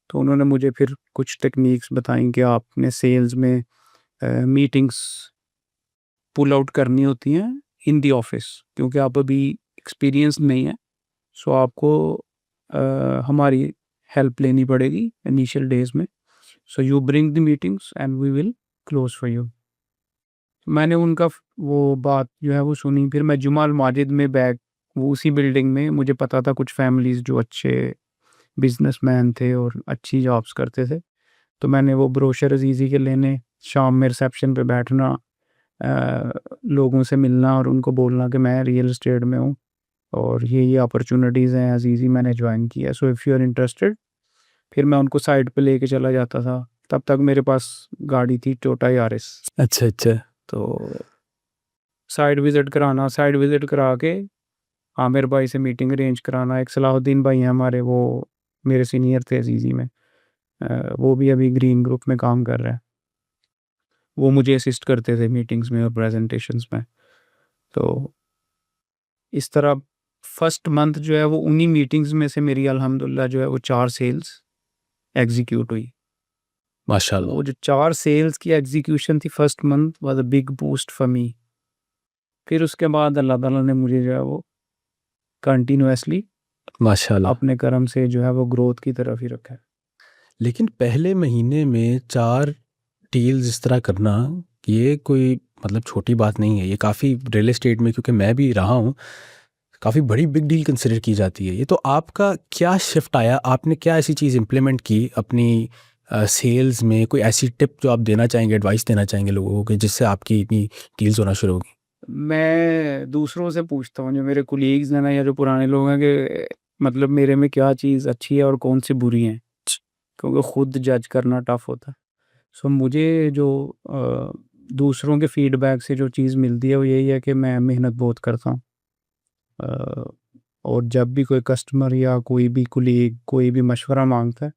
तो उन्होंने मुझे फिर कुछ टेक्निक्स बताई कि आपने सेल्स में मीटिंग्स पुल आउट करनी होती हैं इन द ऑफिस, क्योंकि आप अभी एक्सपीरियंस नहीं है। सो आपको हमारी हेल्प लेनी पड़ेगी इनिशियल डेज में। So you bring the meetings and we will close for you. मैंने उनका वो बात जो है वो सुनी। फिर मैं जुमाल माजिद में वो उसी बिल्डिंग में, मुझे पता था कुछ फैमिलीज जो अच्छे बिजनेसमैन थे और अच्छी जॉब्स करते थे। तो मैंने वो ब्रोशर अजीज़ी के लेने, शाम में रिसेप्शन पे बैठना, लोगों से मिलना और उनको बोलना कि मैं रियल एस्टेट में हूँ और ये अपॉर्चुनिटीज़ हैं अजीज़ी, मैंने ज्वाइन किया, so if you are interested. फिर मैं उनको साइड पे लेके चला जाता था। तब तक मेरे पास गाड़ी थी टोयोटा यारिस। अच्छा अच्छा। तो साइट विज़िट करा के आमिर भाई से मीटिंग अरेंज कराना। एक सलाहुद्दीन भाई हैं हमारे, वो मेरे सीनियर थे अजीज़ी में। वो भी अभी ग्रीन ग्रुप में काम कर रहे हैं। वो मुझे असिस्ट करते थे मीटिंग्स में और प्रेजेंटेशंस में। तो इस तरह फर्स्ट मंथ जो है वो उन्हीं मीटिंग्स में से मेरी अल्हम्दुलिल्लाह जो है वो 4 सेल्स एग्जीक्यूट हुई। माशाल्लाह। वो जो 4 सेल्स की एग्जीक्यूशन थी first month was a big boost for me. फिर उसके बाद अल्लाह ताला ने मुझे जो है वो कंटिन्यूअसली माशाल्लाह। अपने करम से जो है वो ग्रोथ की तरफ ही रखा है। लेकिन पहले महीने में 4 डील्स इस तरह करना, ये कोई मतलब छोटी बात नहीं है। ये काफ़ी रियल एस्टेट में, क्योंकि मैं भी रहा हूँ, काफ़ी बड़ी बिग डील कंसिडर की जाती है ये। तो आपका क्या शिफ्ट आया? आपने क्या ऐसी चीज़ इम्प्लीमेंट की अपनी सेल्स में? कोई ऐसी टिप जो आप देना चाहेंगे, एडवाइस देना चाहेंगे लोगों को, कि जिससे आपकी इतनी डील्स होना शुरू होगी? मैं दूसरों से पूछता हूँ, जो मेरे कोलीग्स हैं ना या जो पुराने लोग हैं, कि मतलब मेरे में क्या चीज़ अच्छी है और कौन सी बुरी है, क्योंकि खुद जज करना टफ होता है। सो मुझे जो दूसरों के फीडबैक से जो चीज़ मिलती है वो यही है कि मैं मेहनत बहुत करता हूँ। और जब भी कोई कस्टमर या कोई भी कोलीग कोई भी मशवरा मांगता है,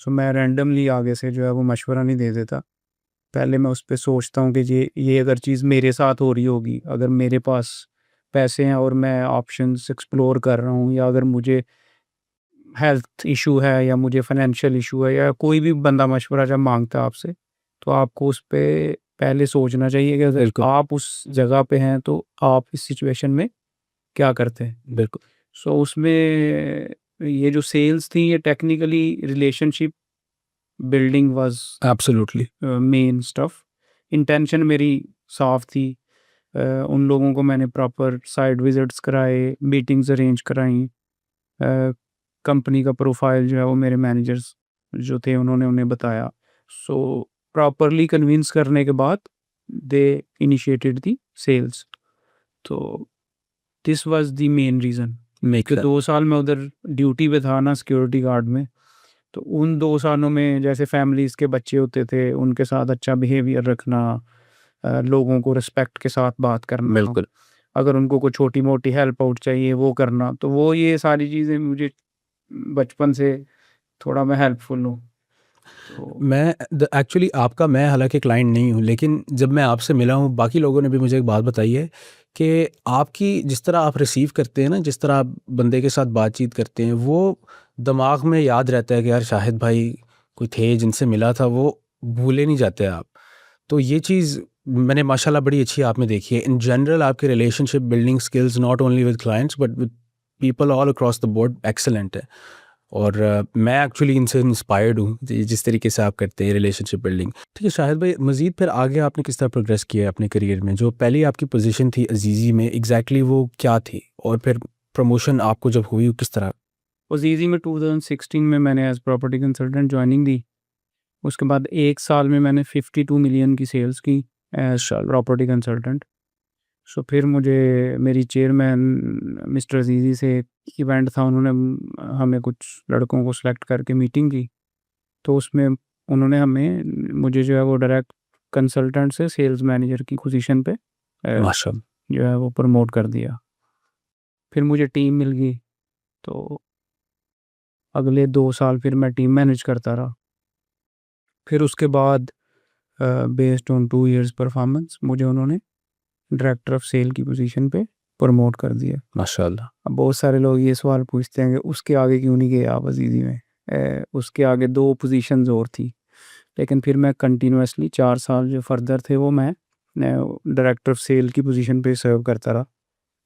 सो मैं रैंडमली आगे से जो है वो मशवरा नहीं दे देता। पहले मैं उस पे सोचता हूँ कि ये अगर चीज़ मेरे साथ हो रही होगी, अगर मेरे पास पैसे हैं और मैं ऑप्शंस एक्सप्लोर कर रहा हूँ, या अगर मुझे हेल्थ इशू है या मुझे फाइनेंशियल इशू है, या कोई भी बंदा मशवरा जब मांगता है आपसे, तो आपको उस पे पहले सोचना चाहिए कि अगर बिल्कुल। आप उस जगह पे हैं तो आप इस सिचुएशन में क्या करते हैं। बिल्कुल। सो उसमें ये जो सेल्स थी ये technically relationship building was absolutely. Main stuff. Intention मेरी साफ थी। उन लोगों को मैंने प्रॉपर साइट विजिट्स कराए, मीटिंग्स अरेंज कराई। कंपनी का प्रोफाइल जो है वो मेरे मैनेजर्स जो थे उन्होंने उन्हें बताया। सो प्रॉपरली कन्विंस करने के बाद दे इनिशिएटेड दी सेल्स। तो this was the main reason make कि 2 साल मैं उधर ड्यूटी पे था ना सिक्योरिटी गार्ड में। तो उन 2 सालों में जैसे फैमिलीज़ के बच्चे होते थे, उनके साथ अच्छा बिहेवियर रखना, लोगों को रिस्पेक्ट के साथ बात करना, बिल्कुल। अगर उनको कोई छोटी-मोटी हेल्प आउट चाहिए वो करना, तो वो ये सारी चीज़ें मुझे बचपन से थोड़ा मैं हेल्पफुल हूँ। तो मैं एक्चुअली आपका, मैं हालांकि क्लाइंट नहीं हूँ, लेकिन जब मैं आपसे मिला हूँ, बाकी लोगों ने भी मुझे एक बात बताई है कि आपकी जिस तरह आप रिसीव करते हैं ना, जिस तरह आप बंदे के साथ बातचीत करते हैं, वो दिमाग में याद रहता है कि यार शाहिद भाई कोई थे जिनसे मिला था, वो भूले नहीं जाते आप। तो ये चीज़ मैंने माशाल्लाह बड़ी अच्छी आप में देखी है। इन जनरल आपके relationship building skills not only with clients but with people all across the board excellent है। और मैं एक्चुअली इनसे इंस्पायर्ड हूँ, जिस तरीके से आप करते हैं रिलेशनशिप बिल्डिंग। ठीक है शाहिद भाई, मज़ीद फिर आगे आपने किस तरह प्रोग्रेस किया है अपने करियर में? जो पहली आपकी पोजीशन थी अजीज़ी में, एग्जैक्टली वो क्या थी? और फिर प्रमोशन आपको जब हुई, किस तरह? उस ईज़ी में 2016 में मैंने एज़ प्रॉपर्टी कंसल्टेंट जॉइनिंग दी। उसके बाद 1 साल में मैंने 52 मिलियन की सेल्स की एज प्रॉपर्टी कंसल्टेंट। सो फिर मुझे मेरी चेयरमैन मिस्टर अजीज़ी से एक इवेंट था, उन्होंने हमें कुछ लड़कों को सेलेक्ट करके मीटिंग की, तो उसमें उन्होंने मुझे जो है वो डायरेक्ट कंसल्टेंट से सेल्स मैनेजर की पोजीशन पे माशाल्लाह। जो है वो प्रमोट कर दिया। फिर मुझे टीम मिल गई, तो अगले 2 साल फिर मैं टीम मैनेज करता रहा। फिर उसके बाद बेस्ड ऑन 2 इयर्स परफॉर्मेंस मुझे उन्होंने डायरेक्टर ऑफ सेल की पोजीशन पे प्रमोट कर दिया। माशाल्लाह। अब बहुत सारे लोग ये सवाल पूछते हैं कि उसके आगे क्यों नहीं गए आप अजीज़ी में। उसके आगे 2 पोजीशंस और थी, लेकिन फिर मैं कंटिन्यूसली 4 साल जो फर्दर थे वो मैं डायरेक्टर ऑफ सेल की पोजीशन पे सर्व करता रहा।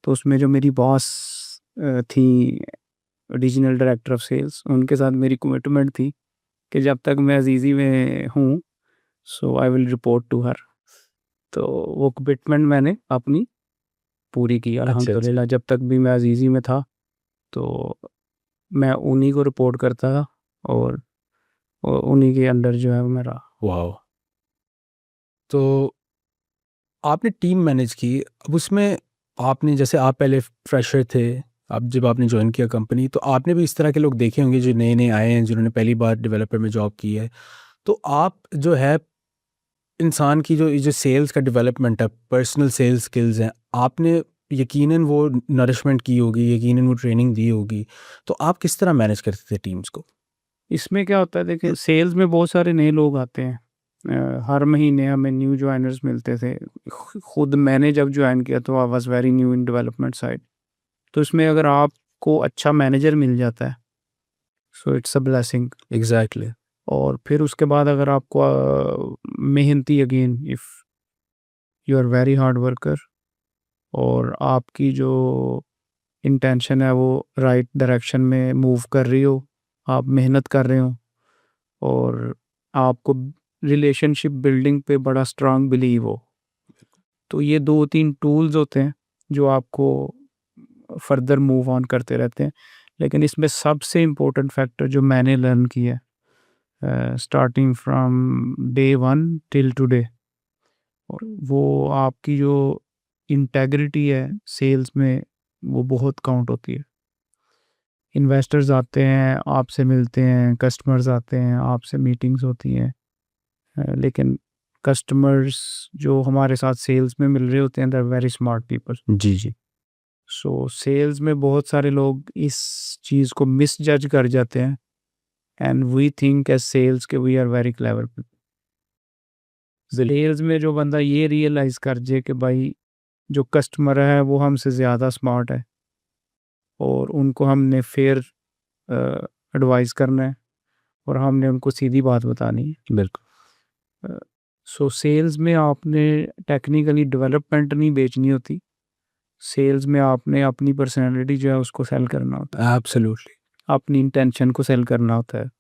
तो उसमें जो मेरी बॉस थी रीजनल डायरेक्टर ऑफ सेल्स, उनके साथ मेरी कमिटमेंट थी कि जब तक मैं अजीज़ी में हूँ so I will report to her. तो वो कमिटमेंट मैंने अपनी पूरी की अच्छा, अच्छा। अल्हम्दुलिल्लाह। जब तक भी मैं अजीज़ी में था तो मैं उन्हीं को रिपोर्ट करता था और उन्हीं के अंडर जो है वो मेरा। वाओ! तो आपने टीम मैनेज की, अब उसमें आपने जैसे आप पहले फ्रेशर थे, अब जब आपने जॉइन किया कंपनी, तो आपने भी इस तरह के लोग देखे होंगे जो नए-नए आए हैं, जिन्होंने पहली बार डेवलपर में जॉब की है। तो आप जो है इंसान की जो सेल्स का डेवलपमेंट है, पर्सनल सेल्स स्किल्स हैं, आपने यकीनन वो नरिशमेंट की होगी, यकीनन वो ट्रेनिंग दी होगी। तो आप किस तरह मैनेज करते थे टीम्स को? इसमें क्या होता है, देखिए सेल्स में बहुत सारे नए लोग आते हैं। हर महीने हमें न्यू जॉइनर्स मिलते थे। खुद मैंने जब ज्वाइन किया तो I was very new in development side. तो इसमें अगर आपको अच्छा मैनेजर मिल जाता है so it's a blessing. Exactly. और फिर उसके बाद अगर आपको मेहनती, again if you are very hard worker और आपकी जो इंटेंशन है वो राइट डायरेक्शन में मूव कर रही हो, आप मेहनत कर रहे हो और आपको रिलेशनशिप बिल्डिंग पे बड़ा स्ट्रांग बिलीव हो, तो ये 2-3 टूल्स होते हैं जो आपको फर्दर मूव ऑन करते रहते हैं। लेकिन इसमें सबसे इम्पोर्टेंट फैक्टर जो मैंने लर्न किया है starting from day 1 till today, और वो आपकी जो इंटेग्रिटी है सेल्स में, वो बहुत काउंट होती है। इन्वेस्टर्स आते हैं, आपसे मिलते हैं, कस्टमर्स आते हैं, आपसे मीटिंग्स होती हैं, लेकिन कस्टमर्स जो हमारे साथ सेल्स में मिल रहे होते हैं, they are very smart people. जी, जी। सो सेल्स में बहुत सारे लोग इस चीज़ को मिस जज कर जाते हैं and we think as sales के we are very clever people. Sales में जो बंदा ये रियलाइज़ कर जाए कि भाई जो कस्टमर है वो हमसे ज़्यादा स्मार्ट है और उनको हमने फेयर एडवाइस करना है और हमने उनको सीधी बात बतानी है। बिल्कुल। सो सेल्स में आपने टेक्निकली डेवलपमेंट नहीं बेचनी होती, सेल्स में आपने अपनी पर्सनैलिटी जो है उसको सेल करना होता है, एब्सोल्युटली। अपनी इंटेंशन को सेल करना होता है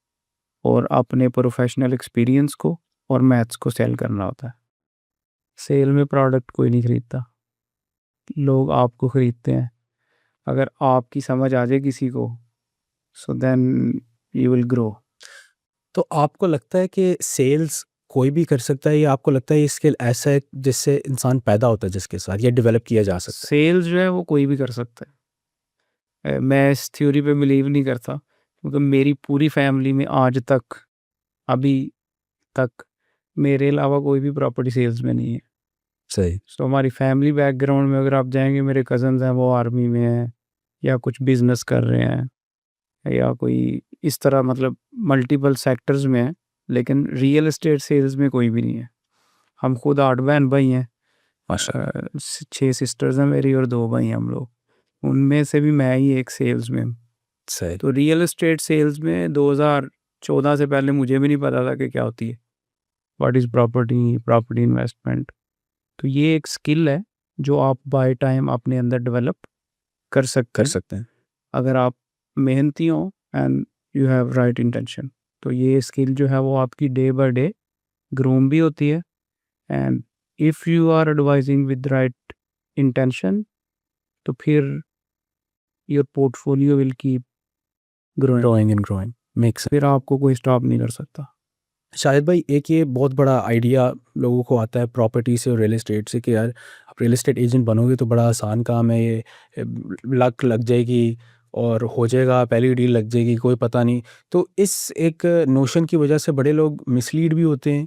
और अपने प्रोफेशनल एक्सपीरियंस को और मैथ्स को सेल करना होता है। सेल में प्रोडक्ट कोई नहीं खरीदता, लोग आपको खरीदते हैं। अगर आपकी समझ आ जाए किसी को so then you will grow. तो आपको लगता है कि सेल्स कोई भी कर सकता है, या आपको लगता है ये स्किल ऐसा है जिससे इंसान पैदा होता है जिसके साथ, या डेवलप किया जा सकता सेल्स जो है वो कोई भी कर सकता है। मैं इस थ्योरी पे बिलीव नहीं करता क्योंकि मेरी पूरी फैमिली में आज तक, अभी तक मेरे अलावा कोई भी प्रॉपर्टी सेल्स में नहीं है। है? सही। सो हमारी फैमिली बैकग्राउंड में अगर आप जाएँगे, मेरे कज़न्स हैं वो आर्मी में हैं या कुछ बिज़नेस कर रहे हैं या कोई इस तरह, मतलब मल्टीपल सेक्टर्स में हैं, लेकिन रियल एस्टेट सेल्स में कोई भी नहीं है। हम खुद 8 बहन-भाई हैं। माशाल्लाह। 6 सिस्टर्स हैं मेरी और 2 भाई हैं हम लोग। उनमें से भी मैं ही एक सेल्स में हूँ। सही। तो रियल एस्टेट सेल्स में 2014 से पहले मुझे भी नहीं पता था कि क्या होती है। What is property, property investment. तो ये एक स्किल है जो आप बाय टाइम अपने अंदर डेवलप कर सकते कर हैं, सकते हैं। अगर आप मेहनती हो and you have right intention. तो ये स्किल जो है वो आपकी डे बाय डे ग्रूम भी होती है and if you are advising with right intention तो फिर your portfolio will keep growing. Growing and growing makes sense. फिर आपको कोई स्टॉप नहीं कर सकता। शाहिद भाई, एक ये बहुत बड़ा आइडिया लोगों को आता है प्रॉपर्टी से और रियल एस्टेट से कि यार आप रियल एस्टेट एजेंट बनोगे तो बड़ा आसान काम है ये, लक लग जाएगी और हो जाएगा, पहली डील लग जाएगी, कोई पता नहीं। तो इस एक नोशन की वजह से बड़े लोग मिसलीड भी होते हैं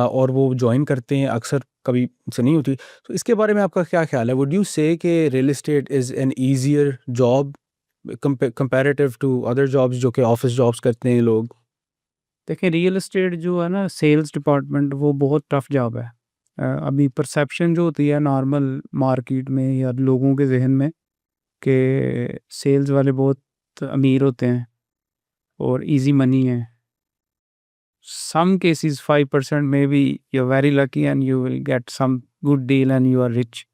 और वो ज्वाइन करते हैं, अक्सर कभी से नहीं होती। तो इसके बारे में आपका क्या ख्याल है? वुड यू से कि real estate is an easier job comparative to other jobs जो कि ऑफिस जॉब्स करते हैं लोग? देखिए, रियल एस्टेट जो है ना, सेल्स डिपार्टमेंट, वो बहुत टफ जॉब है। अभी परसेप्शन जो होती है नॉर्मल मार्केट में या लोगों के जहन में कि सेल्स वाले बहुत अमीर होते हैं और इजी मनी है। Some cases 5% may be you are very lucky and you will get some good deal and you are rich.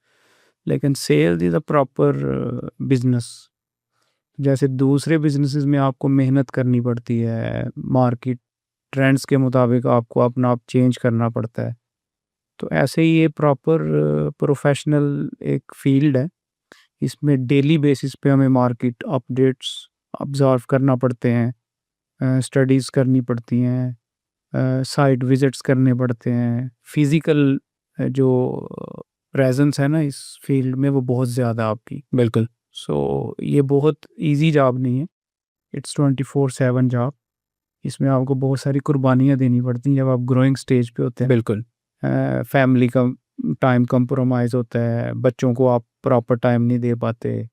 लेकिन sales is a proper business. जैसे दूसरे बिजनेसेस में आपको मेहनत करनी पड़ती है, मार्केट ट्रेंड्स के मुताबिक आपको अपना आप चेंज करना पड़ता है, तो ऐसे ही ये प्रॉपर प्रोफेशनल एक फील्ड है। इसमें डेली बेसिस पे हमें मार्केट अपडेट्स ऑब्जर्व करना पड़ते हैं, स्टडीज़ करनी पड़ती हैं, साइट विजिट्स करने पड़ते हैं। फिज़िकल जो प्रेजेंस है ना इस फील्ड में, वो बहुत ज़्यादा आपकी। बिल्कुल। सो ये बहुत इजी जॉब नहीं है, इट्स 24/7 जॉब। इसमें आपको बहुत सारी कुर्बानियाँ देनी पड़ती हैं जब आप ग्रोइंग स्टेज पे होते हैं। बिल्कुल। फैमिली का टाइम कंप्रोमाइज़ होता है, बच्चों को आप प्रॉपर टाइम नहीं दे पाते।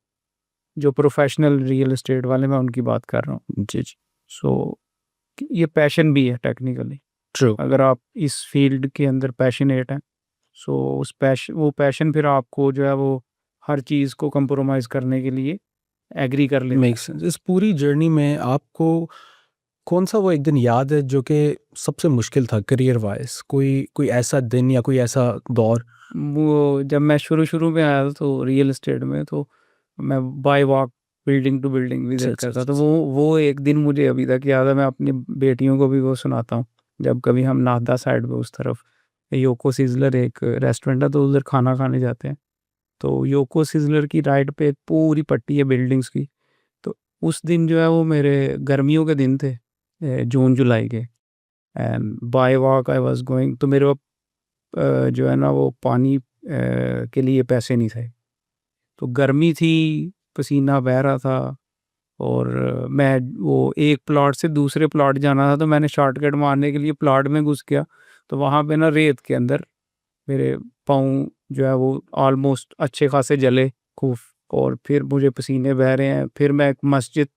जो प्रोफेशनल रियल एस्टेट वाले, मैं उनकी बात कर रहा हूँ। जी जी। सो ये पैशन भी है टेक्निकली। ट्रू। अगर आप इस फील्ड के अंदर पैशनेट हैं, सो वो पैशन फिर आपको जो है वो हर चीज़ को कंप्रोमाइज़ करने के लिए एग्री कर लेता है। Make sense. इस पूरी जर्नी में आपको कौन सा वो एक दिन याद है जो कि सबसे मुश्किल था करियर वाइज? कोई कोई ऐसा दिन या कोई ऐसा दौर? वो जब मैं शुरू में आया था तो रियल एस्टेट में, तो मैं by walk building to building अच्छा विजिट अच्छा करता, तो अच्छा। वो एक दिन मुझे अभी तक याद है। मैं अपनी बेटियों को भी वो सुनाता हूँ। जब कभी हम नाहदा साइड पे उस तरफ योको सिजलर एक रेस्टोरेंट है, तो उधर खाना खाने जाते हैं। तो योको सिजलर की राइट पे एक पूरी पट्टी है बिल्डिंग्स की। तो उस दिन जो है वो मेरे गर्मियों के दिन थे, जून जुलाई के, and bye walk I was going. तो मेरे जो है ना वो पानी के लिए पैसे नहीं थे, तो गर्मी थी, पसीना बह रहा था, और मैं वो एक प्लॉट से दूसरे प्लॉट जाना था, तो मैंने शॉर्टकट मारने के लिए प्लॉट में घुस गया। तो वहाँ पे ना रेत के अंदर मेरे पाँव जो है वो ऑलमोस्ट अच्छे खासे जले खूब, और फिर मुझे पसीने बह रहे हैं। फिर मैं एक मस्जिद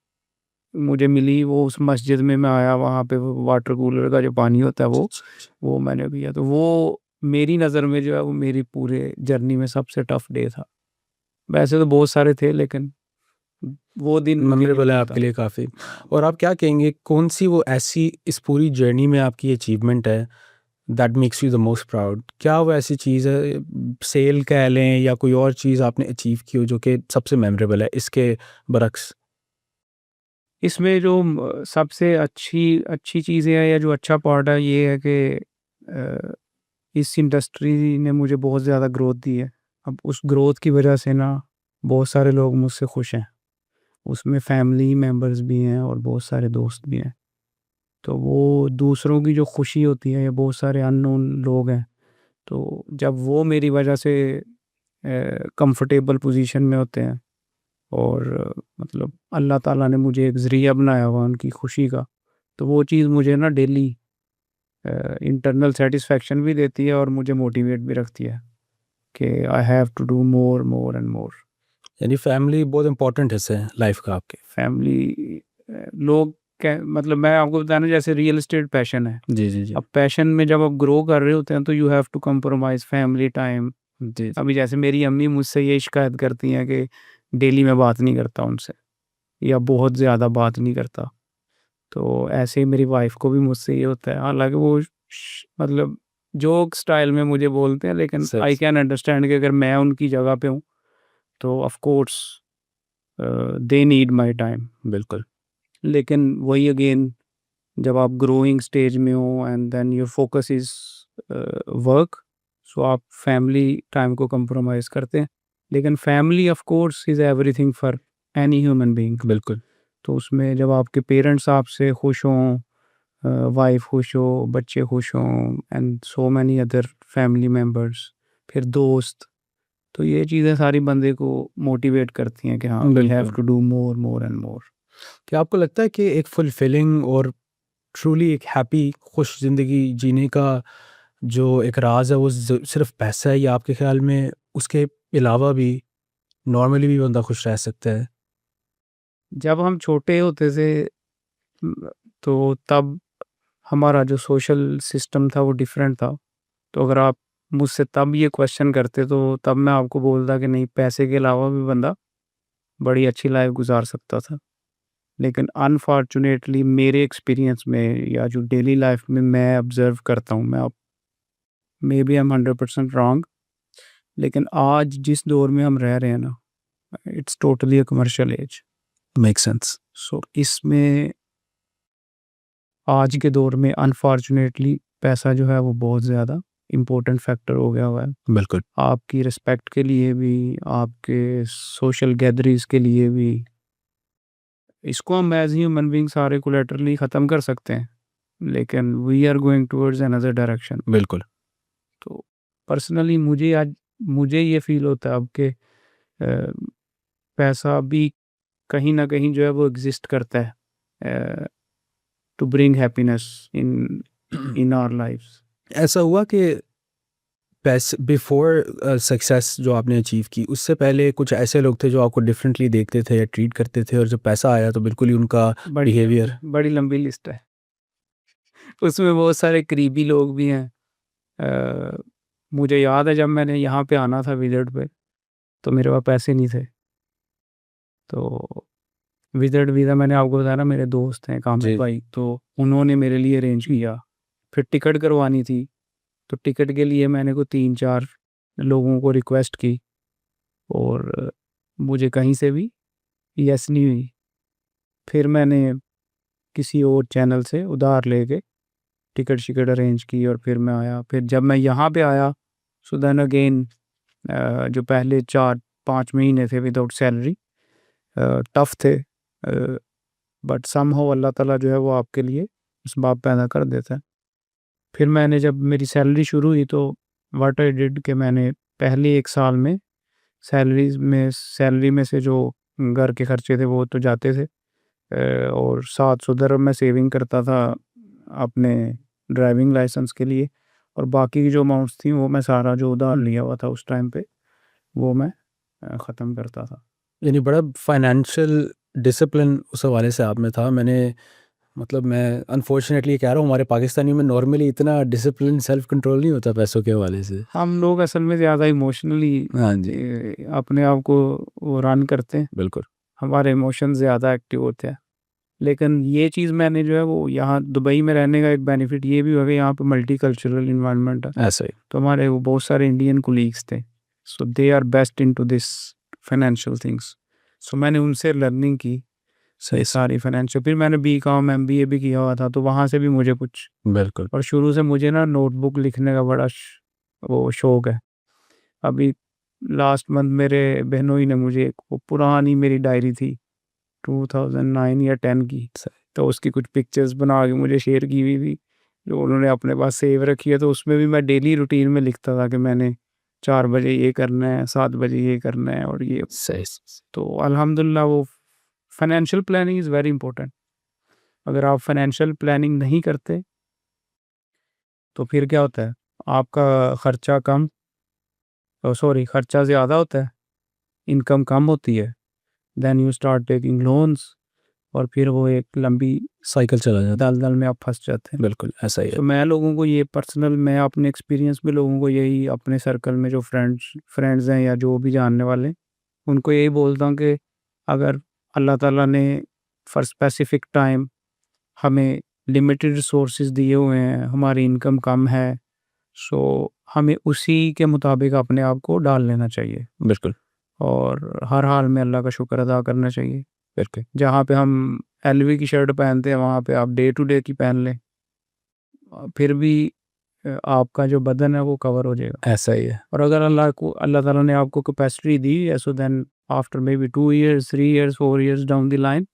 मुझे मिली, वो उस मस्जिद में मैं आया, वहाँ पे वो वाटर कूलर का जो पानी होता है वो मैंने पिया। तो वो मेरी नज़र में जो है वो मेरी पूरे जर्नी में सबसे टफ डे था। वैसे तो बहुत सारे थे, लेकिन वो दिन मुझे नहीं मेमोरेबल है भूलता। आपके लिए काफ़ी। और आप क्या कहेंगे, कौन सी वो ऐसी इस पूरी जर्नी में आपकी अचीवमेंट है that makes you the most proud? क्या वो ऐसी चीज़ है, सेल कह लें या कोई और चीज़ आपने अचीव की हो जो कि सबसे मेमोरेबल है इसके बरक्स? इसमें जो सबसे अच्छी चीज़ें हैं या जो अच्छा पार्ट है, ये है कि इस इंडस्ट्री ने मुझे बहुत ज़्यादा ग्रोथ दी है। अब उस ग्रोथ की वजह से ना बहुत सारे लोग मुझसे खुश हैं। उसमें फैमिली मेंबर्स भी हैं और बहुत सारे दोस्त भी हैं। तो वो दूसरों की जो खुशी होती है, या बहुत सारे अननोन लोग हैं, तो जब वो मेरी वजह से कंफर्टेबल पोजीशन में होते हैं, और मतलब अल्लाह ताला ने मुझे एक ज़रिया बनाया हुआ उनकी खुशी का, तो वो चीज़ मुझे ना डेली इंटरनल सेटिस्फेक्शन भी देती है और मुझे मोटिवेट भी रखती है कि I have to do more more and more. यानी फैमिली बहुत इंपॉर्टेंट हिस्सा है लाइफ का आपके? फैमिली, लोग मतलब मैं आपको बताना, जैसे रियल एस्टेट पैशन है। जी जी जी। अब पैशन में जब आप ग्रो कर रहे होते हैं, तो you have to compromise family time. जी जी। अभी जैसे मेरी अम्मी मुझसे ये शिकायत करती हैं कि डेली मैं बात नहीं करता उनसे, या बहुत ज़्यादा बात नहीं करता। तो ऐसे ही मेरी वाइफ़ को भी मुझसे ये होता है। हालाँकि वो मतलब जोक स्टाइल में मुझे बोलते हैं, लेकिन सच। आई कैन अंडरस्टैंड कि अगर मैं उनकी जगह पे हूँ, तो of course they need my time. बिल्कुल। लेकिन वही अगेन, जब आप ग्रोइंग स्टेज में हो and then your focus is work, so आप फैमिली टाइम को कंप्रोमाइज़ करते हैं। लेकिन family of course is everything for any human being. बिल्कुल। तो उसमें जब आपके पेरेंट्स आपसे खुश हों, वाइफ खुश हो, बच्चे खुश हों and so many other family members, फिर दोस्त। तो ये चीज़ें सारी बंदे को मोटिवेट करती हैं कि हाँ वी हैव बिल्कुल। To do more more and more. क्या आपको लगता है कि एक फुलफिलिंग और ट्रूली एक हैप्पी खुश ज़िंदगी जीने का जो एक राज है वो सिर्फ पैसा है, या आपके ख्याल में उसके अलावा भी नॉर्मली भी बंदा खुश रह सकता है? जब हम छोटे होते थे तो तब हमारा जो सोशल सिस्टम था वो डिफरेंट था। तो अगर आप मुझसे तब ये क्वेश्चन करते तो तब मैं आपको बोलता कि नहीं, पैसे के अलावा भी बंदा बड़ी अच्छी लाइफ गुजार सकता था। लेकिन अनफॉर्चुनेटली मेरे एक्सपीरियंस में या जो डेली लाइफ में मैं ऑब्जर्व करता हूँ, मैं अब maybe I am 100% wrong, लेकिन आज जिस दौर में हम रह रहे हैं ना, it's totally a commercial age. Make sense. So इसमें आज के दौर में अनफॉर्चुनेटली पैसा जो है वो बहुत ज़्यादा इम्पोर्टेंट फैक्टर हो गया हुआ है। बिल्कुल। आपकी रिस्पेक्ट के लिए भी, आपके सोशल गैदरिंग्स के लिए भी। इसको हम एज ह्यूमन बीइंग सारे कोलैटरली ख़त्म कर सकते हैं, लेकिन we are going towards another direction. बिल्कुल। तो पर्सनली मुझे ये फील होता है अब कि पैसा भी कहीं ना कहीं जो है वो एग्जिस्ट करता है to bring happiness in in our lives. ऐसा हुआ कि पैसे बिफोर सक्सेस जो आपने अचीव की, उससे पहले कुछ ऐसे लोग थे जो आपको डिफरेंटली देखते थे या ट्रीट करते थे, और जब पैसा आया तो बिल्कुल ही उनका बिहेवियर? बड़ी लंबी लिस्ट है, उसमें बहुत सारे करीबी लोग भी हैं। मुझे याद है जब मैंने यहाँ पे आना था विजिट पे, तो मेरे पास पैसे नहीं थे। तो विजिट वीज़ा मैंने आपको बताया ना, मेरे दोस्त हैं कामिल भाई, तो उन्होंने मेरे लिए अरेंज किया। फिर टिकट करवानी थी, तो टिकट के लिए मैंने को 3-4 लोगों को रिक्वेस्ट की और मुझे कहीं से भी यस नहीं हुई। फिर मैंने किसी और चैनल से उधार लेके टिकट शिकट अरेंज की और फिर मैं आया। फिर जब मैं यहाँ पे आया, सो देन अगेन जो पहले 4-5 महीने थे विदाउट सैलरी टफ थे, बट समहाउ अल्लाह ताला जो है वो आपके लिए असबाब पैदा कर देता है। फिर मैंने जब मेरी सैलरी शुरू हुई तो व्हाट आई डिड कि मैंने पहले 1 साल में सैलरी में से जो घर के खर्चे थे वो तो जाते थे, और 700 दरहम मैं सेविंग करता था अपने ड्राइविंग लाइसेंस के लिए, और बाकी की जो अमाउंट्स थी वो मैं सारा जो उधार लिया हुआ था उस टाइम पे वो मैं ख़त्म करता था। यानी बड़ा फाइनेंशियल डिसिप्लिन उस हवाले से आप में था। मतलब मैं अनफॉर्चुनेटली कह रहा हूँ, हमारे पाकिस्तानियों में नॉर्मली इतना डिसिप्लिन सेल्फ कंट्रोल नहीं होता पैसों के हवाले से। हम लोग असल में ज़्यादा इमोशनली हाँ जी। अपने आप को वो रन करते हैं, बिल्कुल। हमारे इमोशन ज़्यादा एक्टिव होते हैं। लेकिन ये चीज़ मैंने जो है वो यहाँ दुबई में रहने का एक बेनिफिट ये भी हुआ कि यहाँ पे मल्टी कल्चरल इन्वायरमेंट है। ऐसा ही। तो हमारे वो बहुत सारे इंडियन कोलीग्स थे, so they are best into this financial things. So मैंने उनसे लर्निंग की सही। सारी फाइनेंशियल। फिर मैंने बीकॉम एमबीए भी किया हुआ था, तो वहाँ से भी मुझे कुछ, बिल्कुल। और शुरू से मुझे ना नोटबुक लिखने का बड़ा वो शौक है। अभी लास्ट मंथ मेरे बहनोई ने मुझे एक वो पुरानी मेरी डायरी थी 2009 या 10 की, तो उसकी कुछ पिक्चर्स बना के मुझे शेयर की हुई थी जो उन्होंने अपने पास सेव रखी है। तो उसमें भी मैं डेली रूटीन में लिखता था कि मैंने 4 बजे ये करना है, 7 बजे ये करना है और ये। सही। तो अल्हम्दुलिल्लाह वो financial planning is very important. अगर आप फाइनेंशियल प्लानिंग नहीं करते तो फिर क्या होता है, आपका खर्चा खर्चा ज़्यादा होता है, इनकम कम होती है, then you start taking loans, और फिर वो एक लंबी साइकिल चला जाता दलदल में आप फंस जाते है। हैं। बिल्कुल ऐसा ही है। तो मैं लोगों को ये मैं अपने एक्सपीरियंस में लोगों को यही, अपने सर्कल में जो फ्रेंड्स हैं या जो भी जानने वाले, उनको यही बोलता हूँ कि अगर अल्लाह ताला ने फॉर स्पेसिफिक टाइम हमें लिमिटेड रिसोर्सेज दिए हुए हैं, हमारी इनकम कम है, सो हमें उसी के मुताबिक अपने आप को डाल लेना चाहिए बिल्कुल। और हर हाल में अल्लाह का शुक्र अदा करना चाहिए। बिल्कुल। जहाँ पे हम एलवी की शर्ट पहनते हैं वहाँ पे आप डे टू डे की पहन लें, फिर भी आपका जो बदन है वो कवर हो जाएगा। ऐसा ही है। और अगर अल्लाह ताला ने आपको कैपेसिटी दी है, so then after maybe 2 years 3 years 4 years down the line,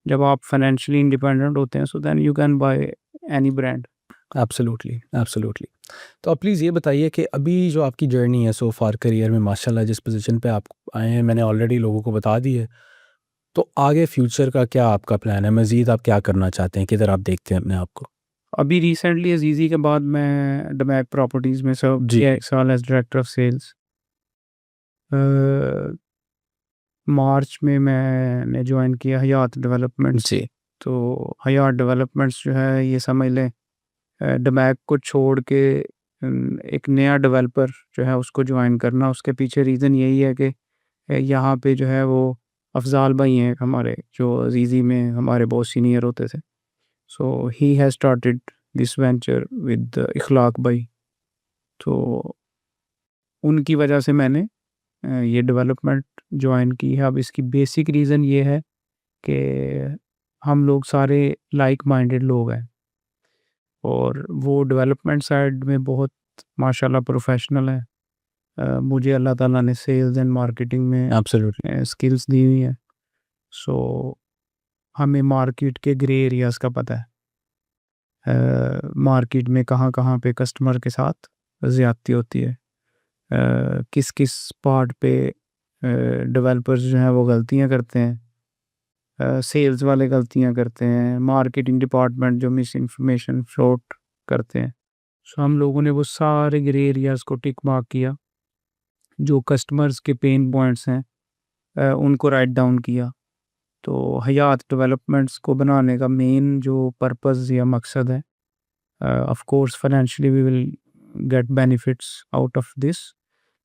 जब आप फाइनेंशियली इंडिपेंडेंट होते हैं, so then you can buy any brand. Absolutely, absolutely. तो आप प्लीज़ ये बताइए कि अभी जो आपकी जर्नी है सो फार करियर में, माशाल्लाह जिस पोजीशन पे आप आए हैं, मैंने ऑलरेडी लोगों को बता दी है। तो आगे फ्यूचर का क्या आपका प्लान है? मज़ीद आप क्या करना चाहते हैं? किधर आप देखते हैं अपने आप को? अभी रिसेंटली अजीज़ी के बाद मैं डमैक प्रॉपर्टीज़ में सर्व जी। किया 1 साल एज़ डायरेक्टर ऑफ सेल्स। मार्च में मैंने जॉइन किया हयात डेवलपमेंट्स। जी। तो हयात डेवलपमेंट्स जो है ये समझ लें डमैक को छोड़ के एक नया डेवलपर जो है उसको जॉइन करना। उसके पीछे रीज़न यही है कि यहाँ पे जो है वो अफ़ज़ाल भाई हैं हमारे, जो अज़ीज़ी में हमारे बहुत सीनियर होते थे। So he has started this venture with Ikhlaq भाई। तो उनकी वजह से मैंने ये डेवलपमेंट जॉइन की है। अब इसकी बेसिक रीज़न ये है कि हम लोग सारे लाइक माइंडेड लोग हैं और वो डेवलपमेंट साइड में बहुत माशाल्लाह प्रोफेशनल है। मुझे अल्लाह ताला ने सेल्स एंड मार्केटिंग में एब्सोल्युटली। स्किल्स दी हुई है। सो हमें मार्केट के ग्रे एरियाज़ का पता है। मार्केट में कहाँ-कहाँ पे कस्टमर के साथ ज़्यादती होती है। किस-किस पार्ट पे डेवलपर्स जो हैं वो गलतियाँ करते हैं। सेल्स वाले गलतियाँ करते हैं, मार्केटिंग डिपार्टमेंट जो मिस इन्फॉर्मेशन फ्लोट करते हैं। सो हम लोगों ने वो सारे ग्रे एरियाज़ को टिक मार्क किया, जो कस्टमर्स के पेन पॉइंट्स हैं उनको राइट डाउन किया। तो हयात डेवलपमेंट्स को बनाने का मेन जो पर्पज़ या मकसद है, of course financially we will get benefits out of this,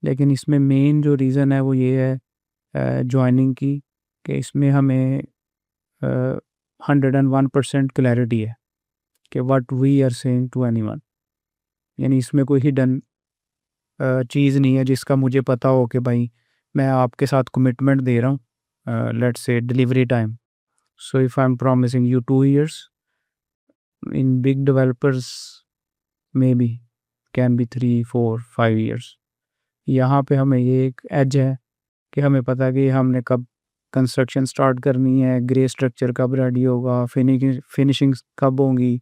लेकिन इसमें मेन जो रीज़न है वो ये है जॉइनिंग की, कि इसमें हमें 101% क्लैरिटी है कि what we are saying to anyone. यानी इसमें कोई हिडन चीज़ नहीं है जिसका मुझे पता हो कि भाई मैं आपके साथ कमिटमेंट दे रहा हूँ, let's say delivery time. So if I am promising you 2 years, in big developers may be can be 3, 4, 5 years. यहाँ पे हमें ये एक एज है कि हमें पता है कि हमने कब कंस्ट्रक्शन स्टार्ट करनी है, ग्रे स्ट्रक्चर कब रेडी होगा, फिनिशिंग कब होंगी,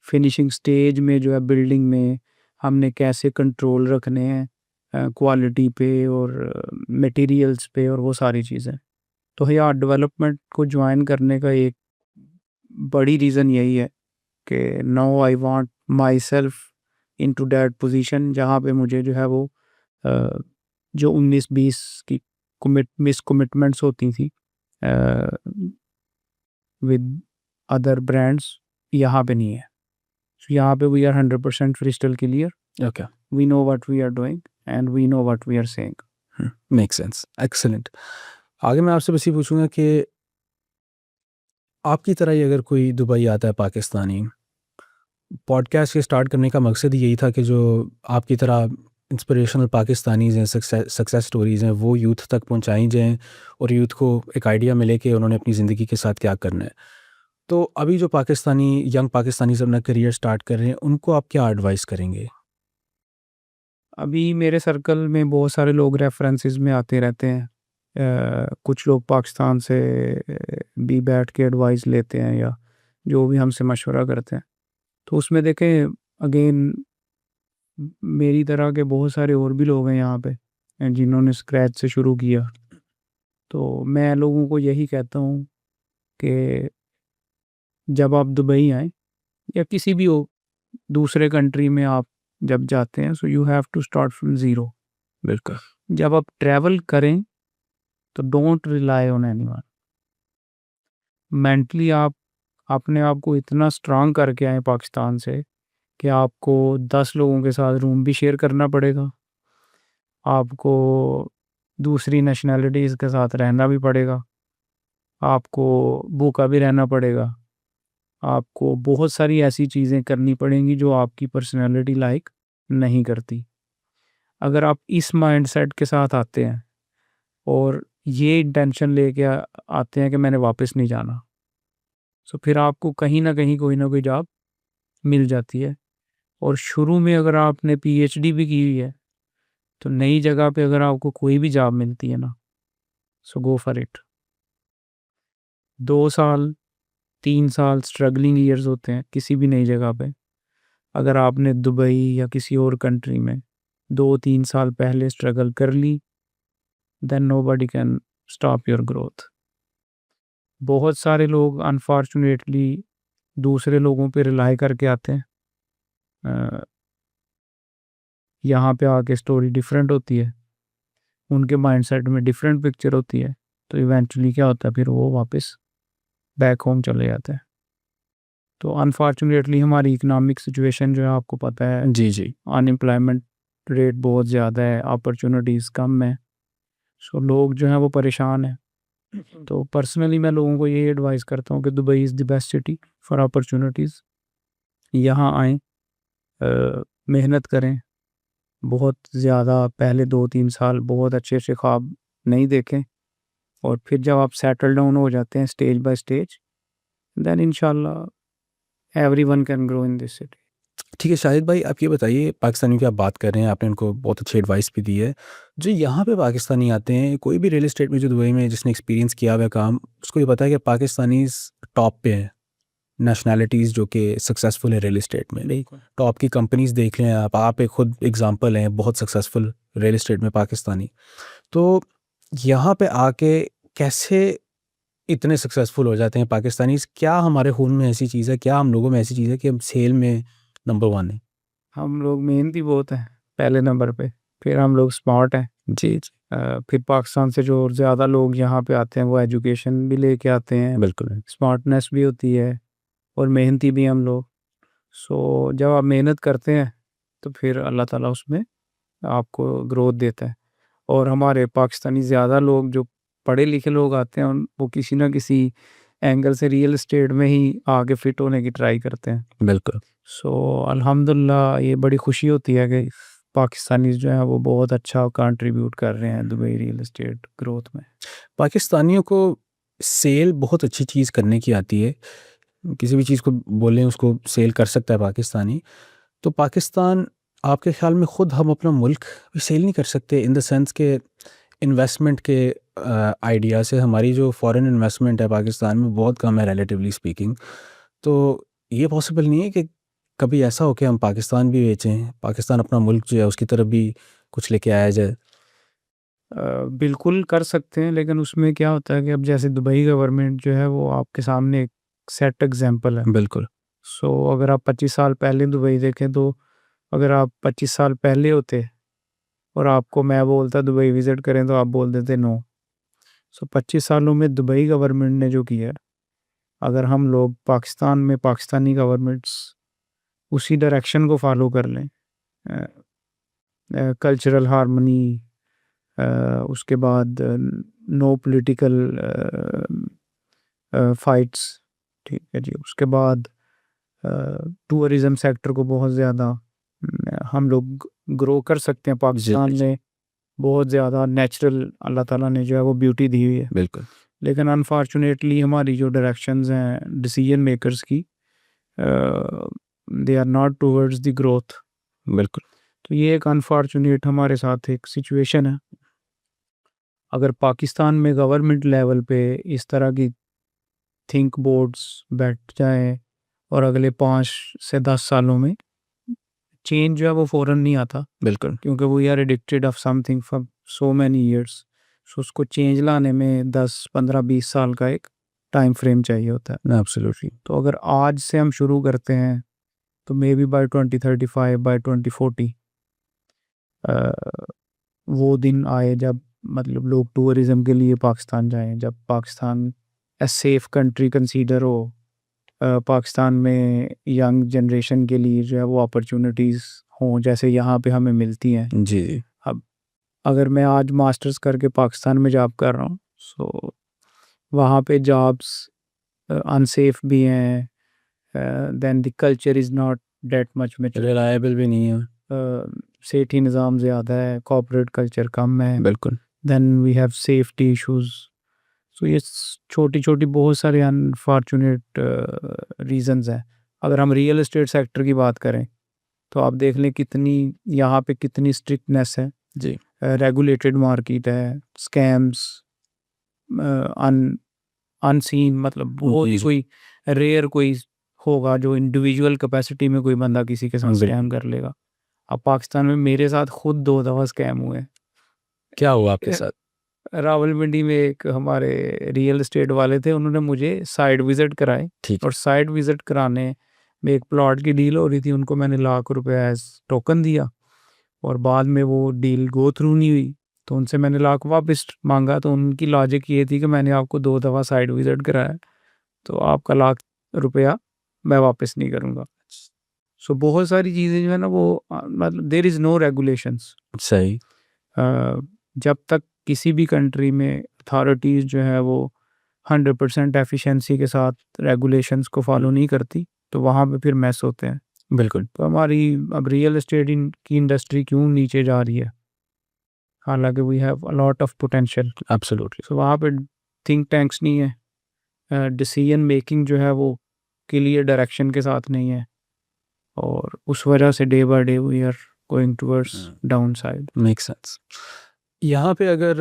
फिनिशिंग स्टेज में जो है बिल्डिंग में हमने कैसे कंट्रोल रखने हैं क्वालिटी पे और मटेरियल्स पे और वो सारी चीज़ें। तो हयात डेवलपमेंट को ज्वाइन करने का एक बड़ी रीज़न यही है कि now I want my self into that position जहाँ पे मुझे जो है वो जो 19-20 की मिस कमिटमेंट्स होती थी विद अदर ब्रांड्स, यहाँ पे नहीं है। So, यहाँ पे we are 100% crystal clear, okay. We know what we are doing and we know what we are saying. Make sense. Excellent. आगे मैं आपसे बस ये पूछूंगा कि आपकी तरह ही अगर कोई दुबई आता है पाकिस्तानी, पॉडकास्ट के स्टार्ट करने का मकसद ही यही था कि जो आपकी तरह इंस्पिरेशनल पाकिस्तानीज़ हैं, सक्सेस स्टोरीज़ हैं, वो यूथ तक पहुंचाई जाएं और यूथ को एक आइडिया मिले कि उन्होंने अपनी ज़िंदगी के साथ क्या करना है। तो अभी जो पाकिस्तानी यंग पाकिस्तानीज़ अपना करियर स्टार्ट कर रहे हैं, उनको आप क्या एडवाइस करेंगे? अभी मेरे सर्कल में बहुत सारे लोग रेफरेंसेस में आते रहते हैं। कुछ लोग पाकिस्तान से भी बैठ के एडवाइस लेते हैं या जो भी हमसे मशवरा करते हैं। तो उसमें देखें अगेन मेरी तरह के बहुत सारे और भी लोग हैं यहाँ पे जिन्होंने स्क्रैच से शुरू किया। तो मैं लोगों को यही कहता हूँ कि जब आप दुबई आएँ या किसी भी दूसरे कंट्री में आप जब जाते हैं, so you have to start from zero. बिल्कुल। जब आप ट्रैवल करें तो don't rely on anyone. Mentally आप अपने आप को इतना स्ट्रांग करके आए पाकिस्तान से कि आपको 10 लोगों के साथ रूम भी शेयर करना पड़ेगा, आपको दूसरी नेशनैलिटीज़ के साथ रहना भी पड़ेगा, आपको भूखा भी रहना पड़ेगा, आपको बहुत सारी ऐसी चीज़ें करनी पड़ेंगी जो आपकी पर्सनैलिटी लाइक नहीं करती। अगर आप इस माइंडसेट के साथ आते हैं और ये इंटेंशन लेके आते हैं कि मैंने वापस नहीं जाना, सो फिर आपको कहीं न कहीं कोई ना कोई जॉब मिल जाती है। और शुरू में अगर आपने पीएचडी भी की हुई है, तो नई जगह पे अगर आपको कोई भी जॉब मिलती है ना, सो गो फॉर इट। 2 साल 3 साल स्ट्रगलिंग ईयर्स होते हैं किसी भी नई जगह पे। अगर आपने दुबई या किसी और कंट्री में 2-3 साल पहले स्ट्रगल कर ली, then nobody can stop your growth. बहुत सारे लोग अनफॉर्चुनेटली दूसरे लोगों पे रिलाई करके आते हैं। अ, यहाँ पे आके स्टोरी डिफरेंट होती है, उनके माइंडसेट में डिफरेंट पिक्चर होती है, तो इवेंचुअली क्या होता है फिर वो वापस बैक होम चले जाते हैं। तो अनफॉर्चुनेटली हमारी इकोनॉमिक सिचुएशन जो है आपको पता है, जी जी अनएम्प्लॉयमेंट रेट बहुत ज़्यादा है, अपॉर्चुनिटीज़ कम है, सो लोग जो हैं वो परेशान हैं। तो पर्सनली मैं लोगों को यही एडवाइस करता हूँ कि Dubai is the best city for opportunities. यहाँ आएँ, मेहनत करें, बहुत ज़्यादा पहले 2-3 साल बहुत अच्छे ख्वाब नहीं देखें, और फिर जब आप सेटल डाउन हो जाते हैं स्टेज बाय स्टेज, देन इंशाल्लाह everyone can grow in this city. ठीक है शाहिद भाई, आप ये बताइए, पाकिस्तानियों की आप बात कर रहे हैं, आपने उनको बहुत अच्छी एडवाइस भी दी है। जो यहाँ पे पाकिस्तानी आते हैं, कोई भी रियल एस्टेट में जो दुबई में जिसने एक्सपीरियंस किया हुआ है काम, उसको ये पता है कि पाकिस्तानीज़ टॉप पे हैं, नेशनैलिटीज़ जो कि सक्सेसफुल है रियल एस्टेट में। बिल्कुल। टॉप की कंपनीज़ देख लें आप एक खुद एग्जांपल हैं बहुत सक्सेसफुल रियल एस्टेट में पाकिस्तानी। तो यहाँ पे आके कैसे इतने सक्सेसफुल हो जाते हैं पाकिस्तानीज़? क्या हमारे खून में ऐसी चीज़ है, क्या हम लोगों में ऐसी चीज़ है कि हम सेल में नंबर 1 हैं? हम लोग मेहनती बहुत हैं पहले नंबर पे, फिर हम लोग स्मार्ट हैं। जी, जी। फिर पाकिस्तान से जो ज़्यादा लोग यहाँ पे आते हैं वो एजुकेशन भी लेके आते हैं, बिल्कुल। स्मार्टनेस भी होती है, और मेहनती भी हम लोग। सो जब आप मेहनत करते हैं तो फिर अल्लाह ताला उसमें आपको ग्रोथ देता है। और हमारे पाकिस्तानी ज़्यादा लोग जो पढ़े लिखे लोग आते हैं वो किसी ना किसी एंगल से रियल एस्टेट में ही आगे फिट होने की ट्राई करते हैं। बिल्कुल। सो अल्हम्दुलिल्लाह ये बड़ी खुशी होती है कि पाकिस्तानीज़ जो हैं वो बहुत अच्छा कंट्रीब्यूट कर रहे हैं दुबई रियल एस्टेट ग्रोथ में। पाकिस्तानियों को सेल बहुत अच्छी चीज़ करने की आती है। किसी भी चीज़ को बोलें उसको सेल कर सकता है पाकिस्तानी। तो पाकिस्तान, आपके ख़्याल में ख़ुद हम अपना मुल्क सेल नहीं कर सकते इन द सेंस के इन्वेस्टमेंट के आइडिया से? हमारी जो फॉरेन इन्वेस्टमेंट है पाकिस्तान में बहुत कम है रिलेटिवली स्पीकिंग। तो ये पॉसिबल नहीं है कि कभी ऐसा हो कि हम पाकिस्तान भी बेचें, पाकिस्तान अपना मुल्क जो है उसकी तरफ भी कुछ लेके आया जाए? बिल्कुल कर सकते हैं, लेकिन उसमें क्या होता है कि अब जैसे दुबई गवर्नमेंट जो है वो आपके सामने एक सेट एग्जांपल है। बिल्कुल। सो अगर आप 25 साल पहले दुबई देखें, तो अगर आप 25 साल पहले होते और आपको मैं बोलता दुबई विज़िट करें, तो आप बोल देते नो। सो 25 सालों में दुबई गवर्नमेंट ने जो किया, अगर हम लोग पाकिस्तान में पाकिस्तानी गवर्नमेंट्स उसी डायरेक्शन को फॉलो कर लें, कल्चरल हार्मनी, उसके बाद नो पॉलिटिकल फाइट्स, ठीक है जी, उसके बाद टूरिज़्म सेक्टर को बहुत ज़्यादा हम लोग ग्रो कर सकते हैं। जी, पाकिस्तान जी। में बहुत ज़्यादा नेचुरल अल्लाह ताला ने जो है वो ब्यूटी दी हुई है, बिल्कुल। लेकिन अनफॉर्चुनेटली हमारी जो डायरेक्शंस हैं डिसीजन मेकर्स की, they are not towards the growth. बिल्कुल। तो ये एक अनफॉर्चुनेट हमारे साथ एक सिचुएशन है। अगर पाकिस्तान में गवर्नमेंट लेवल पे इस तरह की थिंक बोर्ड्स बैठ जाएँ और अगले 5 से 10 सालों में चेंज जो है वो फ़ौरन नहीं आता, बिल्कुल। क्योंकि we are addicted of something for so many years. So उसको चेंज लाने में 10, 15, 20 साल का एक टाइम फ्रेम चाहिए होता है। एब्सोल्युटली। तो अगर आज से हम शुरू करते हैं तो मे बी बाय 2035, बाय 2040 अ, वो दिन आए जब मतलब लोग टूरिज़्म के लिए पाकिस्तान जाएँ, जब पाकिस्तान सेफ कंट्री कंसीडर हो। पाकिस्तान में यंग जनरेशन के लिए जो है वो अपॉर्चुनिटीज़ हों जैसे यहाँ पे हमें मिलती हैं। जी, जी। अब अगर मैं आज मास्टर्स करके पाकिस्तान में जॉब कर रहा हूँ, सो वहाँ पे जॉब्स अनसेफ भी हैं, then the culture is not that much mature, reliable भी नहीं है। सेठी निज़ाम ज़्यादा है, कॉर्पोरेट कल्चर कम है, बिल्कुल। Then we have safety issues. So ये छोटी-छोटी बहुत सारे अनफॉर्चुनेट रीज़न्स हैं। अगर हम रियल एस्टेट सेक्टर की बात करें, तो आप देख लें कितनी यहाँ पे कितनी स्ट्रिक्टनेस है। जी। रेगुलेटेड मार्केट है, स्कैम्स, अन अनसीन, मतलब वो जी, जी। कोई रेयर कोई होगा जो इंडिविजुअल कैपेसिटी में कोई बंदा किसी के साथ बिल्कुल। स्कैम कर लेगा। अब पाकिस्तान में मेरे साथ खुद 2 दफ़ा स्कैम हुए हैं। क्या हुआ आपके साथ? रावलपिंडी में एक हमारे रियल एस्टेट वाले थे, उन्होंने मुझे साइट विज़िट कराए ठीक है। और साइट विज़िट कराने में एक प्लॉट की डील हो रही थी, उनको मैंने लाख रुपए एज़ टोकन दिया और बाद में वो डील गो थ्रू नहीं हुई, तो उनसे मैंने लाख वापस माँगा। तो उनकी लॉजिक ये थी कि मैंने आपको 2 दफ़ा साइट विज़िट कराया, तो आपका लाख रुपया मैं वापस नहीं करूँगा। सो बहुत सारी चीज़ें जो है ना वो मतलब देयर इज़ नो रेगुलेशंस। सही। जब तक किसी भी कंट्री में अथॉरिटीज़ जो है वो 100% एफिशिएंसी के साथ रेगुलेशंस को फॉलो नहीं करती, तो वहाँ पे फिर मेस होते हैं। बिल्कुल। तो हमारी अब रियल एस्टेट की इंडस्ट्री क्यों नीचे जा रही है, हालांकि we have a lot of potential. Absolutely. So वहाँ पे थिंक टैंक्स नहीं है, डिसीजन मेकिंग जो है वो क्लियर डायरेक्शन के साथ नहीं है, और उस वजह से day by day we are going towards down side. Make sense. यहाँ पे अगर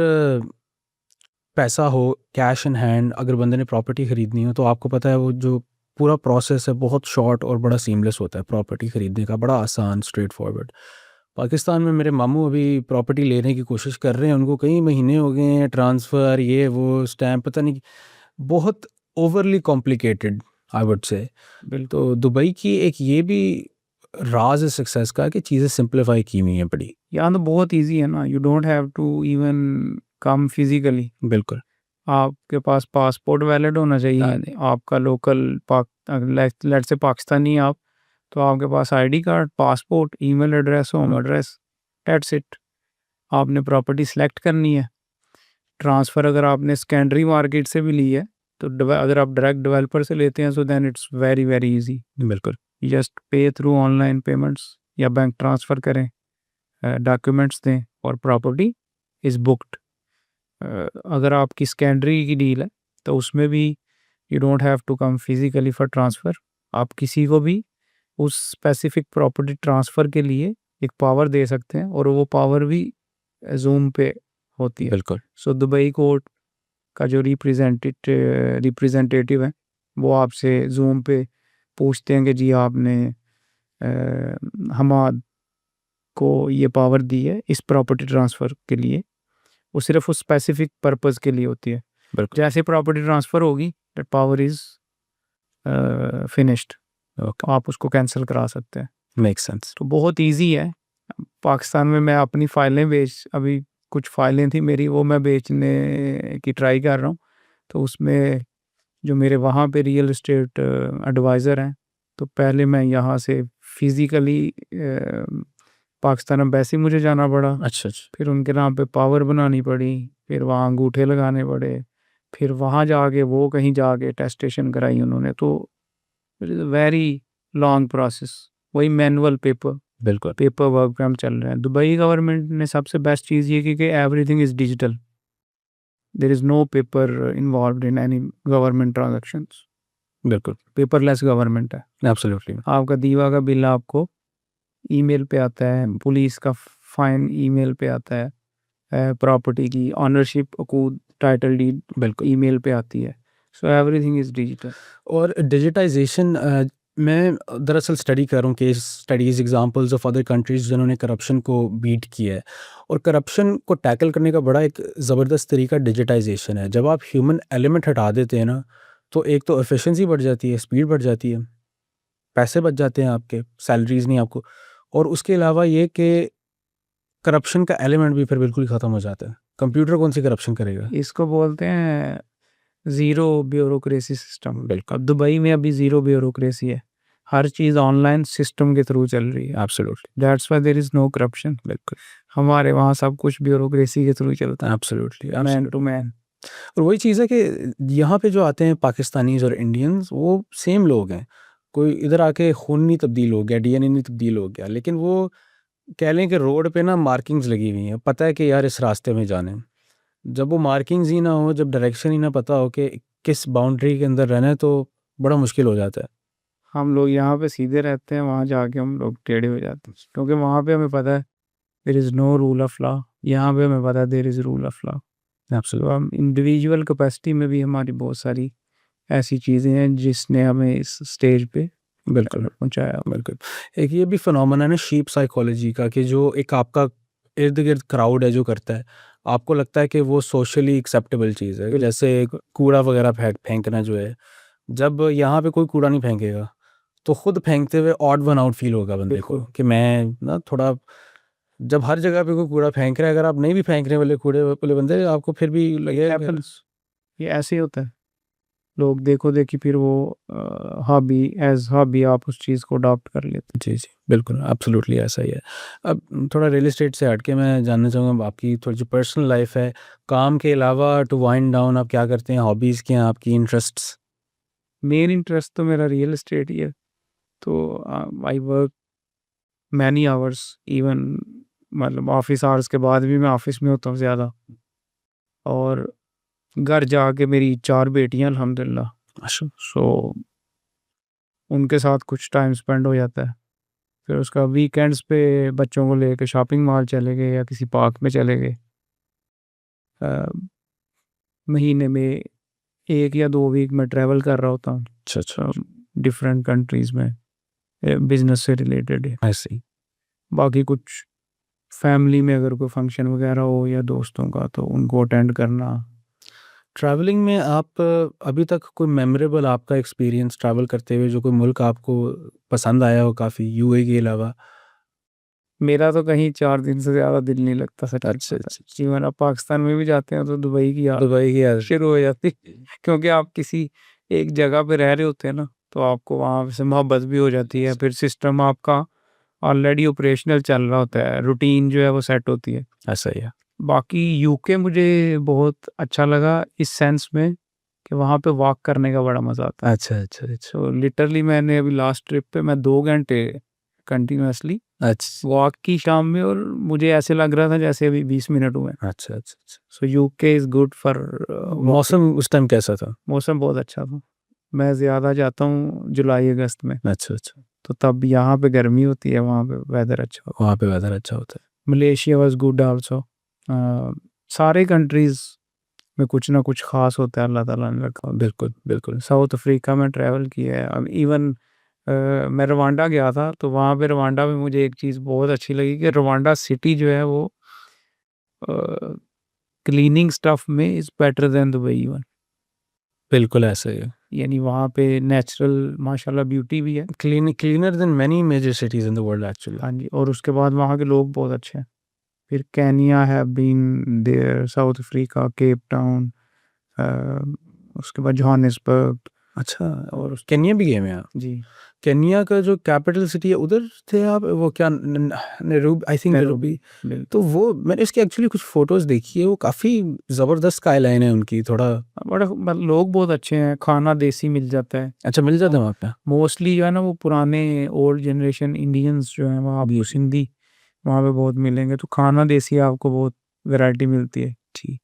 पैसा हो, कैश इन हैंड, अगर बंदे ने प्रॉपर्टी ख़रीदनी हो, तो आपको पता है वो जो पूरा प्रोसेस है बहुत शॉर्ट और बड़ा सीमलेस होता है प्रॉपर्टी ख़रीदने का, बड़ा आसान, स्ट्रेट फॉरवर्ड। पाकिस्तान में मेरे मामू अभी प्रॉपर्टी लेने की कोशिश कर रहे हैं, उनको कई महीने हो गए हैं, ट्रांसफ़र ये वो स्टैम्प पता नहीं, बहुत overly complicated I would say. बिल्कुल। तो दुबई की एक ये भी राज है सक्सेस का कि चीज़ें सिंप्लीफाई की हुई हैं बड़ी। यहाँ तो बहुत इजी है ना, you don't have to even come physically. बिल्कुल। आपके पास पासपोर्ट वैलिड होना चाहिए, आपका लोकल लेट से पाकिस्तानी आप, तो आपके पास ID card, passport, email address, home address, that's it. आपने प्रॉपर्टी सेलेक्ट करनी है। ट्रांसफ़र अगर आपने सेकेंडरी मार्केट से भी ली है, तो अगर आप डायरेक्ट डेवलपर से लेते हैं, so then it's very very easy. बिल्कुल। Just pay through online payments या बैंक ट्रांसफ़र करें, डॉक्यूमेंट्स दें और प्रॉपर्टी इज़ बुक्ड। अगर आपकी सेकेंडरी की डील है तो उसमें भी you don't have to come physically for transfer. आप किसी को भी उस स्पेसिफिक प्रॉपर्टी ट्रांसफ़र के लिए एक पावर दे सकते हैं और वो पावर भी जूम पे होती है। बिल्कुल। सो दुबई कोर्ट का जो रिप्रेजेंटेटिव है वो आपसे जूम पे पूछते हैं कि जी आपने हमाद को ये पावर दी है इस प्रॉपर्टी ट्रांसफ़र के लिए, वो सिर्फ उस स्पेसिफिक पर्पस के लिए होती है। बिल्कुल। जैसे प्रॉपर्टी ट्रांसफ़र होगी that power is finished, okay. आप उसको कैंसिल करा सकते हैं। Make sense. तो बहुत इजी है। पाकिस्तान में मैं अपनी फ़ाइलें अभी कुछ फ़ाइलें थी मेरी, वो मैं बेचने की ट्राई कर रहा हूँ। तो उसमें जो मेरे वहाँ पे रियल एस्टेट एडवाइज़र हैं, तो पहले मैं यहाँ से फ़िज़िकली पाकिस्तान एम्बेसी मुझे जाना पड़ा, अच्छा अच्छा। फिर उनके नाम पे पावर बनानी पड़ी, फिर वहाँ अंगूठे लगाने पड़े, फिर वहाँ जाके वो कहीं जाके टेस्टेशन कराई उन्होंने। तो it is a very long process, वही मैनुअल बिल्कुल। पेपर वर्क पे हम चल रहे हैं। दुबई गवर्नमेंट ने सबसे बेस्ट चीज़ ये की कि everything is digital, there is no paper involved in any government transactions. बिल्कुल। पेपरलेस गवर्नमेंट है। एब्सोल्युटली। आपका दीवा का बिल आपको ईमेल पे आता है, पुलिस का फाइन ईमेल पे आता है, प्रॉपर्टी की ऑनरशिप अकूद टाइटल डीड बिल्कुल। ईमेल पे आती है। So everything is digital. और डिजिटाइजेशन मैं दरअसल स्टडी कर रहा हूँ, case studies, examples of other countries जिन्होंने करप्शन को बीट किया है, और करप्शन को टैकल करने का बड़ा एक ज़बरदस्त तरीका डिजिटाइजेशन है। जब आप ह्यूमन एलिमेंट हटा देते हैं ना, तो एक तो एफिशिएंसी बढ़ जाती है, स्पीड बढ़ जाती है, पैसे बच जाते हैं आपके, सैलरीज़ नहीं आपको, और उसके अलावा ये कि करप्शन का एलिमेंट भी फिर बिल्कुल ही ख़त्म हो जाता है। कंप्यूटर कौन सी करप्शन करेगा? इसको बोलते हैं ज़ीरो ब्यूरोक्रेसी सिस्टम। बिल्कुल। अब दुबई में अभी ज़ीरो ब्यूरोक्रेसी है, हर चीज़ ऑनलाइन सिस्टम के थ्रू चल रही है। Absolutely. That's why there is no corruption. बिल्कुल। हमारे वहाँ सब कुछ ब्यूरोक्रेसी के थ्रू चलता है, एब्सोल्युटली। Man to man. और वही चीज़ है कि यहाँ पे जो आते हैं पाकिस्तानीज़ और इंडियंस, वो सेम लोग हैं। कोई इधर आके खून नहीं तब्दील हो गया, डीएनए नहीं तब्दील हो गया, लेकिन वो कह लें कि रोड पे ना मार्किंग्स लगी हुई हैं, पता है कि यार इस रास्ते में जाना है। जब वो मार्किंग्स ही ना हो, जब डायरेक्शन ही ना पता हो कि किस बाउंड्री के अंदर रहना है, तो बड़ा मुश्किल हो जाता है। हम लोग यहाँ पे सीधे रहते हैं, वहाँ जाके हम लोग टेढ़े हो जाते हैं, क्योंकि वहाँ पे हमें पता है there is no rule of law, यहाँ पे हमें पता है there is rule of law. तो एब्सोल्युटली। हम इंडिविजुअल कैपेसिटी में भी हमारी बहुत सारी ऐसी चीज़ें हैं जिसने हमें इस स्टेज पे बिल्कुल पहुंचाया। बिल्कुल। एक ये भी फिनोमेना है ना शीप साइकोलॉजी का, कि जो एक आपका इर्द गिर्द क्राउड है जो करता है, आपको लगता है कि वो सोशली एक्सेप्टेबल चीज़ है। जैसे कूड़ा वगैरह फेंकना जो है, जब यहाँ पे कोई कूड़ा नहीं फेंकेगा तो खुद फेंकते हुए ऑड वन आउट फील होगा बंदे को, कि मैं ना थोड़ा, जब हर जगह पे कोई कूड़ा फेंक रहा है, अगर आप नहीं भी फेंकने वाले कूड़े वाले बंदे, आपको फिर भी लगेगा कि ये ऐसे ही होता है, लोग देखो देखी फिर वो हॉबी एज हॉबी आप उस चीज़ को अडॉप्ट कर लेते। जी जी बिल्कुल, एब्सोल्युटली ऐसा ही है। अब थोड़ा रियल एस्टेट से हट के मैं जानना चाहूँगा आपकी थोड़ी जो पर्सनल लाइफ है, काम के अलावा टू वाइंड डाउन आप क्या करते हैं, हॉबीज़ क्या हैं आपकी, इंटरेस्ट्स? मेन इंटरेस्ट तो मेरा रियल एस्टेट ही है, तो I work many hours even, मतलब ऑफिस आवर्स के बाद भी मैं ऑफिस में होता हूँ ज़्यादा, और घर जाके मेरी 4 बेटियां अल्हम्दुलिल्लाह, अच्छा, सो उनके साथ कुछ टाइम स्पेंड हो जाता है। फिर उसका वीकेंड्स पे बच्चों को लेके शॉपिंग मॉल चले गए या किसी पार्क में चले गए। अ, महीने में 1 या 2 वीक मैं ट्रैवल कर रहा होता हूँ अच्छा अच्छा, डिफरेंट कंट्रीज़ में, बिज़नेस से रिलेटेड है। ऐसे ही। बाकी कुछ फैमिली में अगर कोई फंक्शन वगैरह हो या दोस्तों का, तो उनको अटेंड करना। ट्रैवलिंग में आप अभी तक कोई मेमोरेबल आपका एक्सपीरियंस ट्रैवल करते हुए, जो कोई मुल्क आपको पसंद आया हो काफ़ी, यूएई के अलावा? मेरा तो कहीं 4 दिन से ज़्यादा दिल नहीं लगता, सच अच्छा बताऊँ अच्छा, तो। इवन आप पाकिस्तान में भी जाते हैं तो दुबई की याद दुबई की याद। शुरू हो जाती है। क्योंकि आप किसी एक जगह पे रह रहे होते हैं ना, तो आपको वहाँ से मोहब्बत भी हो जाती है। फिर सिस्टम आपका ऑलरेडी ऑपरेशनल चल रहा होता है, रूटीन जो है वो सेट होती है। ऐसा ही है। बाकी यूके मुझे बहुत अच्छा लगा इस सेंस में कि वहाँ पे वॉक करने का बड़ा मज़ा आता है। अच्छा अच्छा अच्छा सो लिटरली मैंने अभी लास्ट ट्रिप पे मैं 2 घंटे कंटिन्यूअसली अच्छा वॉक की शाम में, और मुझे ऐसे लग रहा था जैसे अभी 20 मिनट हुए। अच्छा अच्छा अच्छा। सो यूके इज़ गुड फॉर मौसम उस टाइम कैसा था? मौसम बहुत अच्छा था। मैं ज़्यादा जाता हूँ जुलाई अगस्त में, अच्छा अच्छा, तो तब यहाँ पे गर्मी होती है, वहाँ पे वेदर अच्छा होता वहाँ पे वेदर अच्छा होता है। है। Malaysia was good also. सारे कंट्रीज़ में कुछ ना कुछ ख़ास होता है, अल्लाह ताला ने रखा होता है। बिल्कुल बिल्कुल। साउथ अफ्रीका में ट्रैवल किया है। अब इवन मैं रवांडा गया था, तो वहाँ पे रवांडा में मुझे एक चीज़ बहुत अच्छी लगी कि रवांडा सिटी जो है वो क्लीनिंग स्टफ में is better than Dubai even. बिल्कुल ऐसा ही है। यानी वहाँ पे नेचुरल माशाल्लाह ब्यूटी भी है। Cleaner than many major cities in the world actually. हाँ जी, और उसके बाद वहाँ के लोग बहुत अच्छे हैं। फिर Kenya have been there, South Africa, Cape Town, उसके बाद जोहानिसबर्ग, अच्छा, और केन्या भी गए हैं आप? जी केन्या का जो कैपिटल सिटी है उधर थे आप, वो क्या नैरोबी, आई थिंक नैरोबी। बिल्कुल। तो वो मैंने इसकी एक्चुअली कुछ फोटोज देखी है, वो काफ़ी ज़बरदस्त स्काईलाइन है उनकी, थोड़ा। बड़ा मतलब लोग बहुत अच्छे हैं, खाना देसी मिल जाता है। अच्छा, मिल जाता है वहाँ पे? मोस्टली जो है ना वो पुराने ओल्ड जनरेशन इंडियंस जो हैं, वहाँ आपको सिंधी वहाँ पे बहुत मिलेंगे, तो खाना देसी आपको बहुत वैरायटी मिलती है। ठीक,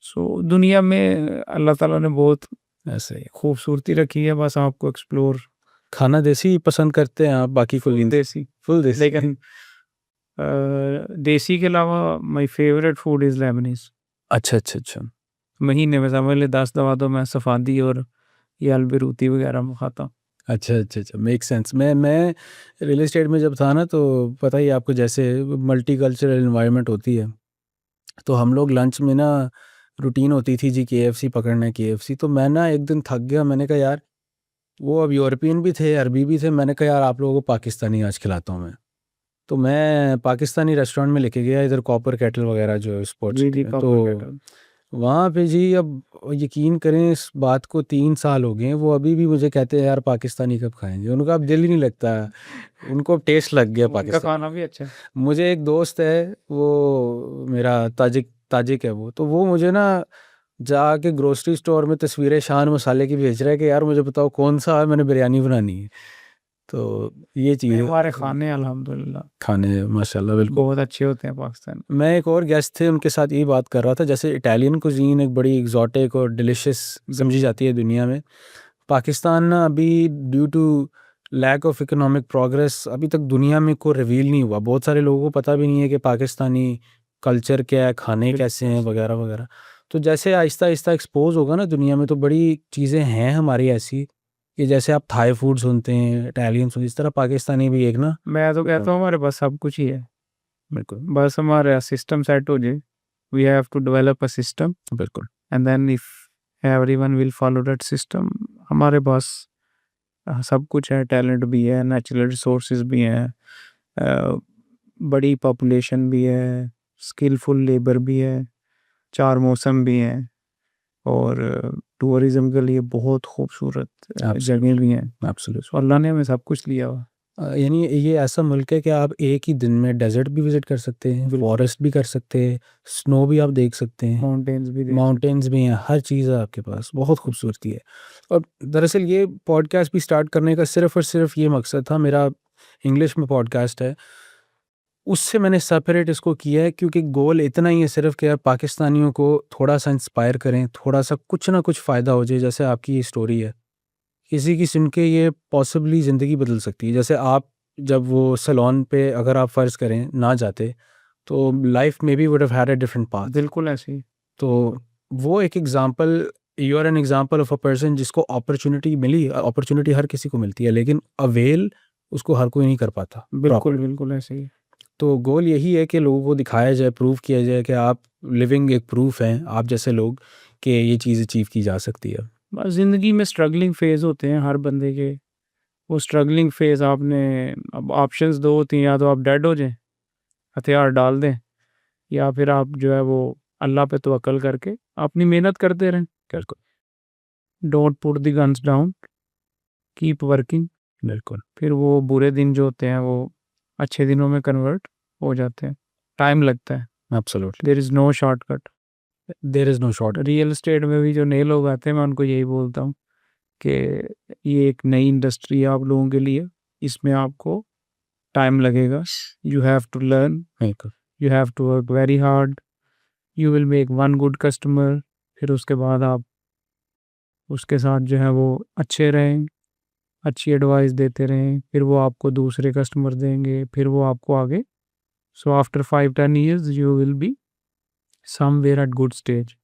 सो दुनिया में अल्लाह ताला ने बहुत ऐसे ही। खूबसूरती रखी है, बस आपको एक्सप्लोर खाना देसी पसंद करते हैं आप, बाकी फुल देसी। फुल देसी? लेकिन देसी के अलावा my favourite food is Leibniz. अच्छा अच्छा अच्छा महीने में समझ ले 10 दफ़ा तो मैं सफ़ादी और ये अलबेरूती वगैरह में खाता हूँ। अच्छा अच्छा अच्छा, मेक सेंस। मैं रियल एस्टेट में जब था ना, तो पता ही है आपको, जैसे मल्टी कल्चरल इन्वायरमेंट होती है, तो हम लोग लंच में ना रूटीन होती थी जी, केएफसी पकड़ना है केएफसी। तो मैं ना एक दिन थक गया, मैंने कहा यार, वो अब यूरोपियन भी थे, अरबी भी थे, मैंने कहा यार आप लोगों को पाकिस्तानी आज खिलाता हूँ मैं। तो मैं पाकिस्तानी रेस्टोरेंट में लेके गया, इधर कॉपर कैटल वगैरह जो है स्पोर्ट्स जी, सिटी जी, में। कॉपर तो केटल। वहाँ पे जी, अब यकीन करें इस बात को 3 साल हो गए हैं, वो अभी भी मुझे कहते हैं यार पाकिस्तानी कब खाएँगे? उनका अब दिल ही नहीं लगता, उनको अब टेस्ट लग गया उनका पाकिस्तान। खाना भी अच्छा है। मुझे एक दोस्त है, वो मेरा ताजिक है वो, तो वो मुझे ना जाके ग्रोसरी स्टोर में तस्वीरें शान मसाले की भेज रहा है कि यार मुझे बताओ कौन-सा है, मैंने बिरयानी बनानी है। तो ये चीज़ हमारे खाने अल्हम्दुलिल्लाह खाने माशाल्लाह बिल्कुल। बहुत अच्छे होते हैं पाकिस्तान में। मैं एक और गेस्ट थे, उनके साथ यही बात कर रहा था, जैसे इटालियन कुज़ीन एक बड़ी एक्सोटिक और डिलिशियस समझी जाती है दुनिया में। पाकिस्तान ना अभी due to lack of economic progress अभी तक दुनिया में कोई रिवील नहीं हुआ। बहुत सारे लोगों को पता भी नहीं है कि पाकिस्तानी कल्चर क्या है, खाने कैसे हैं वगैरह वगैरह। तो जैसे आहिस्ता आहिस्ता एक्सपोज होगा ना दुनिया में, तो बड़ी चीज़ें हैं हमारी ऐसी कि जैसे आप थाई फूड सुनते हैं, इटालियन सुनते हैं, इस तरह पाकिस्तानी भी एक ना। मैं तो कहता हूँ हमारे पास सब कुछ ही है, बिल्कुल बस हमारा सिस्टम सेट हो जाए. We have to develop a system बिल्कुल and then if everyone will follow that system. हमारे पास सब कुछ है, टैलेंट भी है, नेचुरल रिसोर्सेज भी हैं, बड़ी पॉपुलेशन भी है, स्किलफुल लेबर भी है, 4 मौसम भी हैं और टूरिज्म के लिए बहुत खूबसूरत जगह भी हैं. एब्सोल्युटली। सो अल्लाह ने हमें सब कुछ लिया हुआ. यानी ये ऐसा मुल्क है कि आप एक ही दिन में डेजर्ट भी विजिट कर सकते हैं, फॉरेस्ट भी कर सकते हैं, स्नो भी आप देख सकते हैं, माउंटेन्स भी माउंटेन्स भी हैं, हर चीज़ है आपके पास, बहुत खूबसूरती है। और दरअसल ये पॉडकास्ट भी स्टार्ट करने का सिर्फ़ और सिर्फ ये मकसद था मेरा, इंग्लिश में पॉडकास्ट है, उससे मैंने सेपरेट इसको किया है क्योंकि गोल इतना ही है सिर्फ कि आप पाकिस्तानियों को थोड़ा सा इंस्पायर करें, थोड़ा सा कुछ ना कुछ फ़ायदा हो जाए। जैसे आपकी ये स्टोरी है, किसी की सुन के ये पॉसिबली ज़िंदगी बदल सकती है। जैसे आप जब वो सैलून पे अगर आप फ़र्ज़ करें ना जाते, तो लाइफ में we would have had a different path. बिल्कुल ऐसे ही. तो वो एक example, you are an example of a person जिसको अपॉर्चुनिटी मिली। अपॉर्चुनिटी हर किसी को मिलती है, लेकिन अवेल उसको हर कोई नहीं कर पाता। बिल्कुल बिल्कुल ऐसे ही. तो गोल यही है कि लोगों को दिखाया जाए, प्रूव किया जाए कि आप लिविंग एक प्रूफ हैं, आप जैसे लोग, कि ये चीज़ अचीव की जा सकती है। बस ज़िंदगी में स्ट्रगलिंग फेज़ होते हैं हर बंदे के. वो स्ट्रगलिंग फेज़ आपने, अब ऑप्शंस 2 होती हैं, या तो आप डेड हो जाएं, हथियार डाल दें, या फिर आप जो है वो अल्लाह पे तवक्कल करके अपनी मेहनत करते रहें. बिल्कुल don't put the guns down, keep working. बिल्कुल फिर वो बुरे दिन जो होते हैं वो अच्छे दिनों में कन्वर्ट हो जाते हैं. टाइम लगता है. Absolutely, there is no shortcut. There is no short. Real estate में भी जो नए लोग आते हैं, मैं उनको यही बोलता हूँ कि ये एक नई इंडस्ट्री है आप लोगों के लिए. इसमें आपको टाइम लगेगा. यू हैव टू लर्न, बिल्कुल you have to work very hard. You will make one good customer. फिर उसके बाद आप उसके साथ जो है वो अच्छे रहें, अच्छी एडवाइस देते रहें, फिर वो आपको दूसरे कस्टमर देंगे, फिर वो आपको आगे. So after 5-10 years you will be somewhere eight good stage.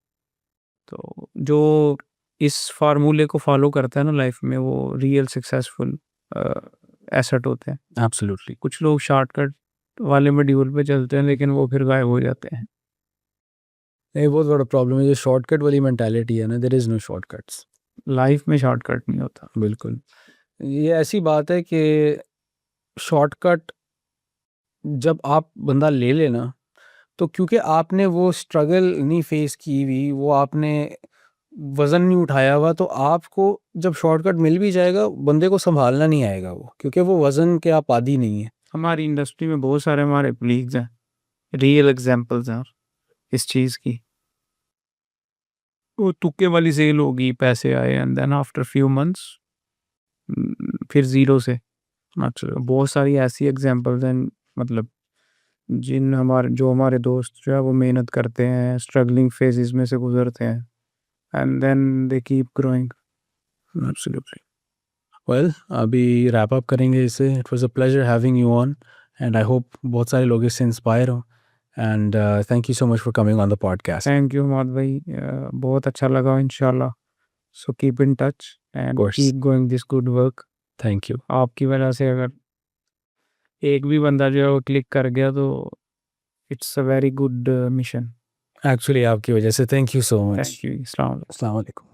तो जो इस फार्मूले को फॉलो करता है ना लाइफ में, वो रियल सक्सेसफुल एसेट होते हैं. एब्सोल्युटली। कुछ लोग शॉर्टकट वाले मॉड्यूल पे चलते हैं, लेकिन वो फिर गायब हो जाते हैं. ये बहुत बड़ा प्रॉब्लम है, जो शॉर्टकट वाली मेंटालिटी है ना, there is no shortcuts. Life में शॉर्टकट नहीं होता. बिल्कुल, ये ऐसी बात है कि शॉर्टकट जब आप बंदा ले लेना, तो क्योंकि आपने वो स्ट्रगल नहीं फेस की हुई, वो आपने वज़न नहीं उठाया हुआ, तो आपको जब शॉर्टकट मिल भी जाएगा, बंदे को संभालना नहीं आएगा वो, क्योंकि वो वज़न के आप आदी नहीं है। हमारी इंडस्ट्री में बहुत सारे हमारे कलीग्स हैं, रियल एग्जांपल्स हैं इस चीज़ की. वो तुक्के वाली सेल होगी, पैसे आए and then after few months फिर ज़ीरो से. अच्छा, बहुत सारी ऐसी एग्जांपल्स हैं, मतलब जो हमारे दोस्त जो है वो मेहनत करते हैं, स्ट्रगलिंग फेजेस में से गुजरते हैं, and then they keep growing. Absolutely. Well, अभी रैप अप करेंगे इसे। It was a pleasure having you on, and I hope बहुत सारे लोग इससे इंस्पायर हों, and thank you so much for coming on the podcast. Thank you Hamad भाई, बहुत अच्छा लगा. इंशाल्लाह, so keep in touch and course. Keep going this good work. Thank you. आपकी वजह से अगर एक भी बंदा जो है वो क्लिक कर गया, तो it's a very good mission. Actually आपकी वजह से, thank you so much. Thank you. अस्सलाम वालेकुम. अस्सलाम वालेकुम।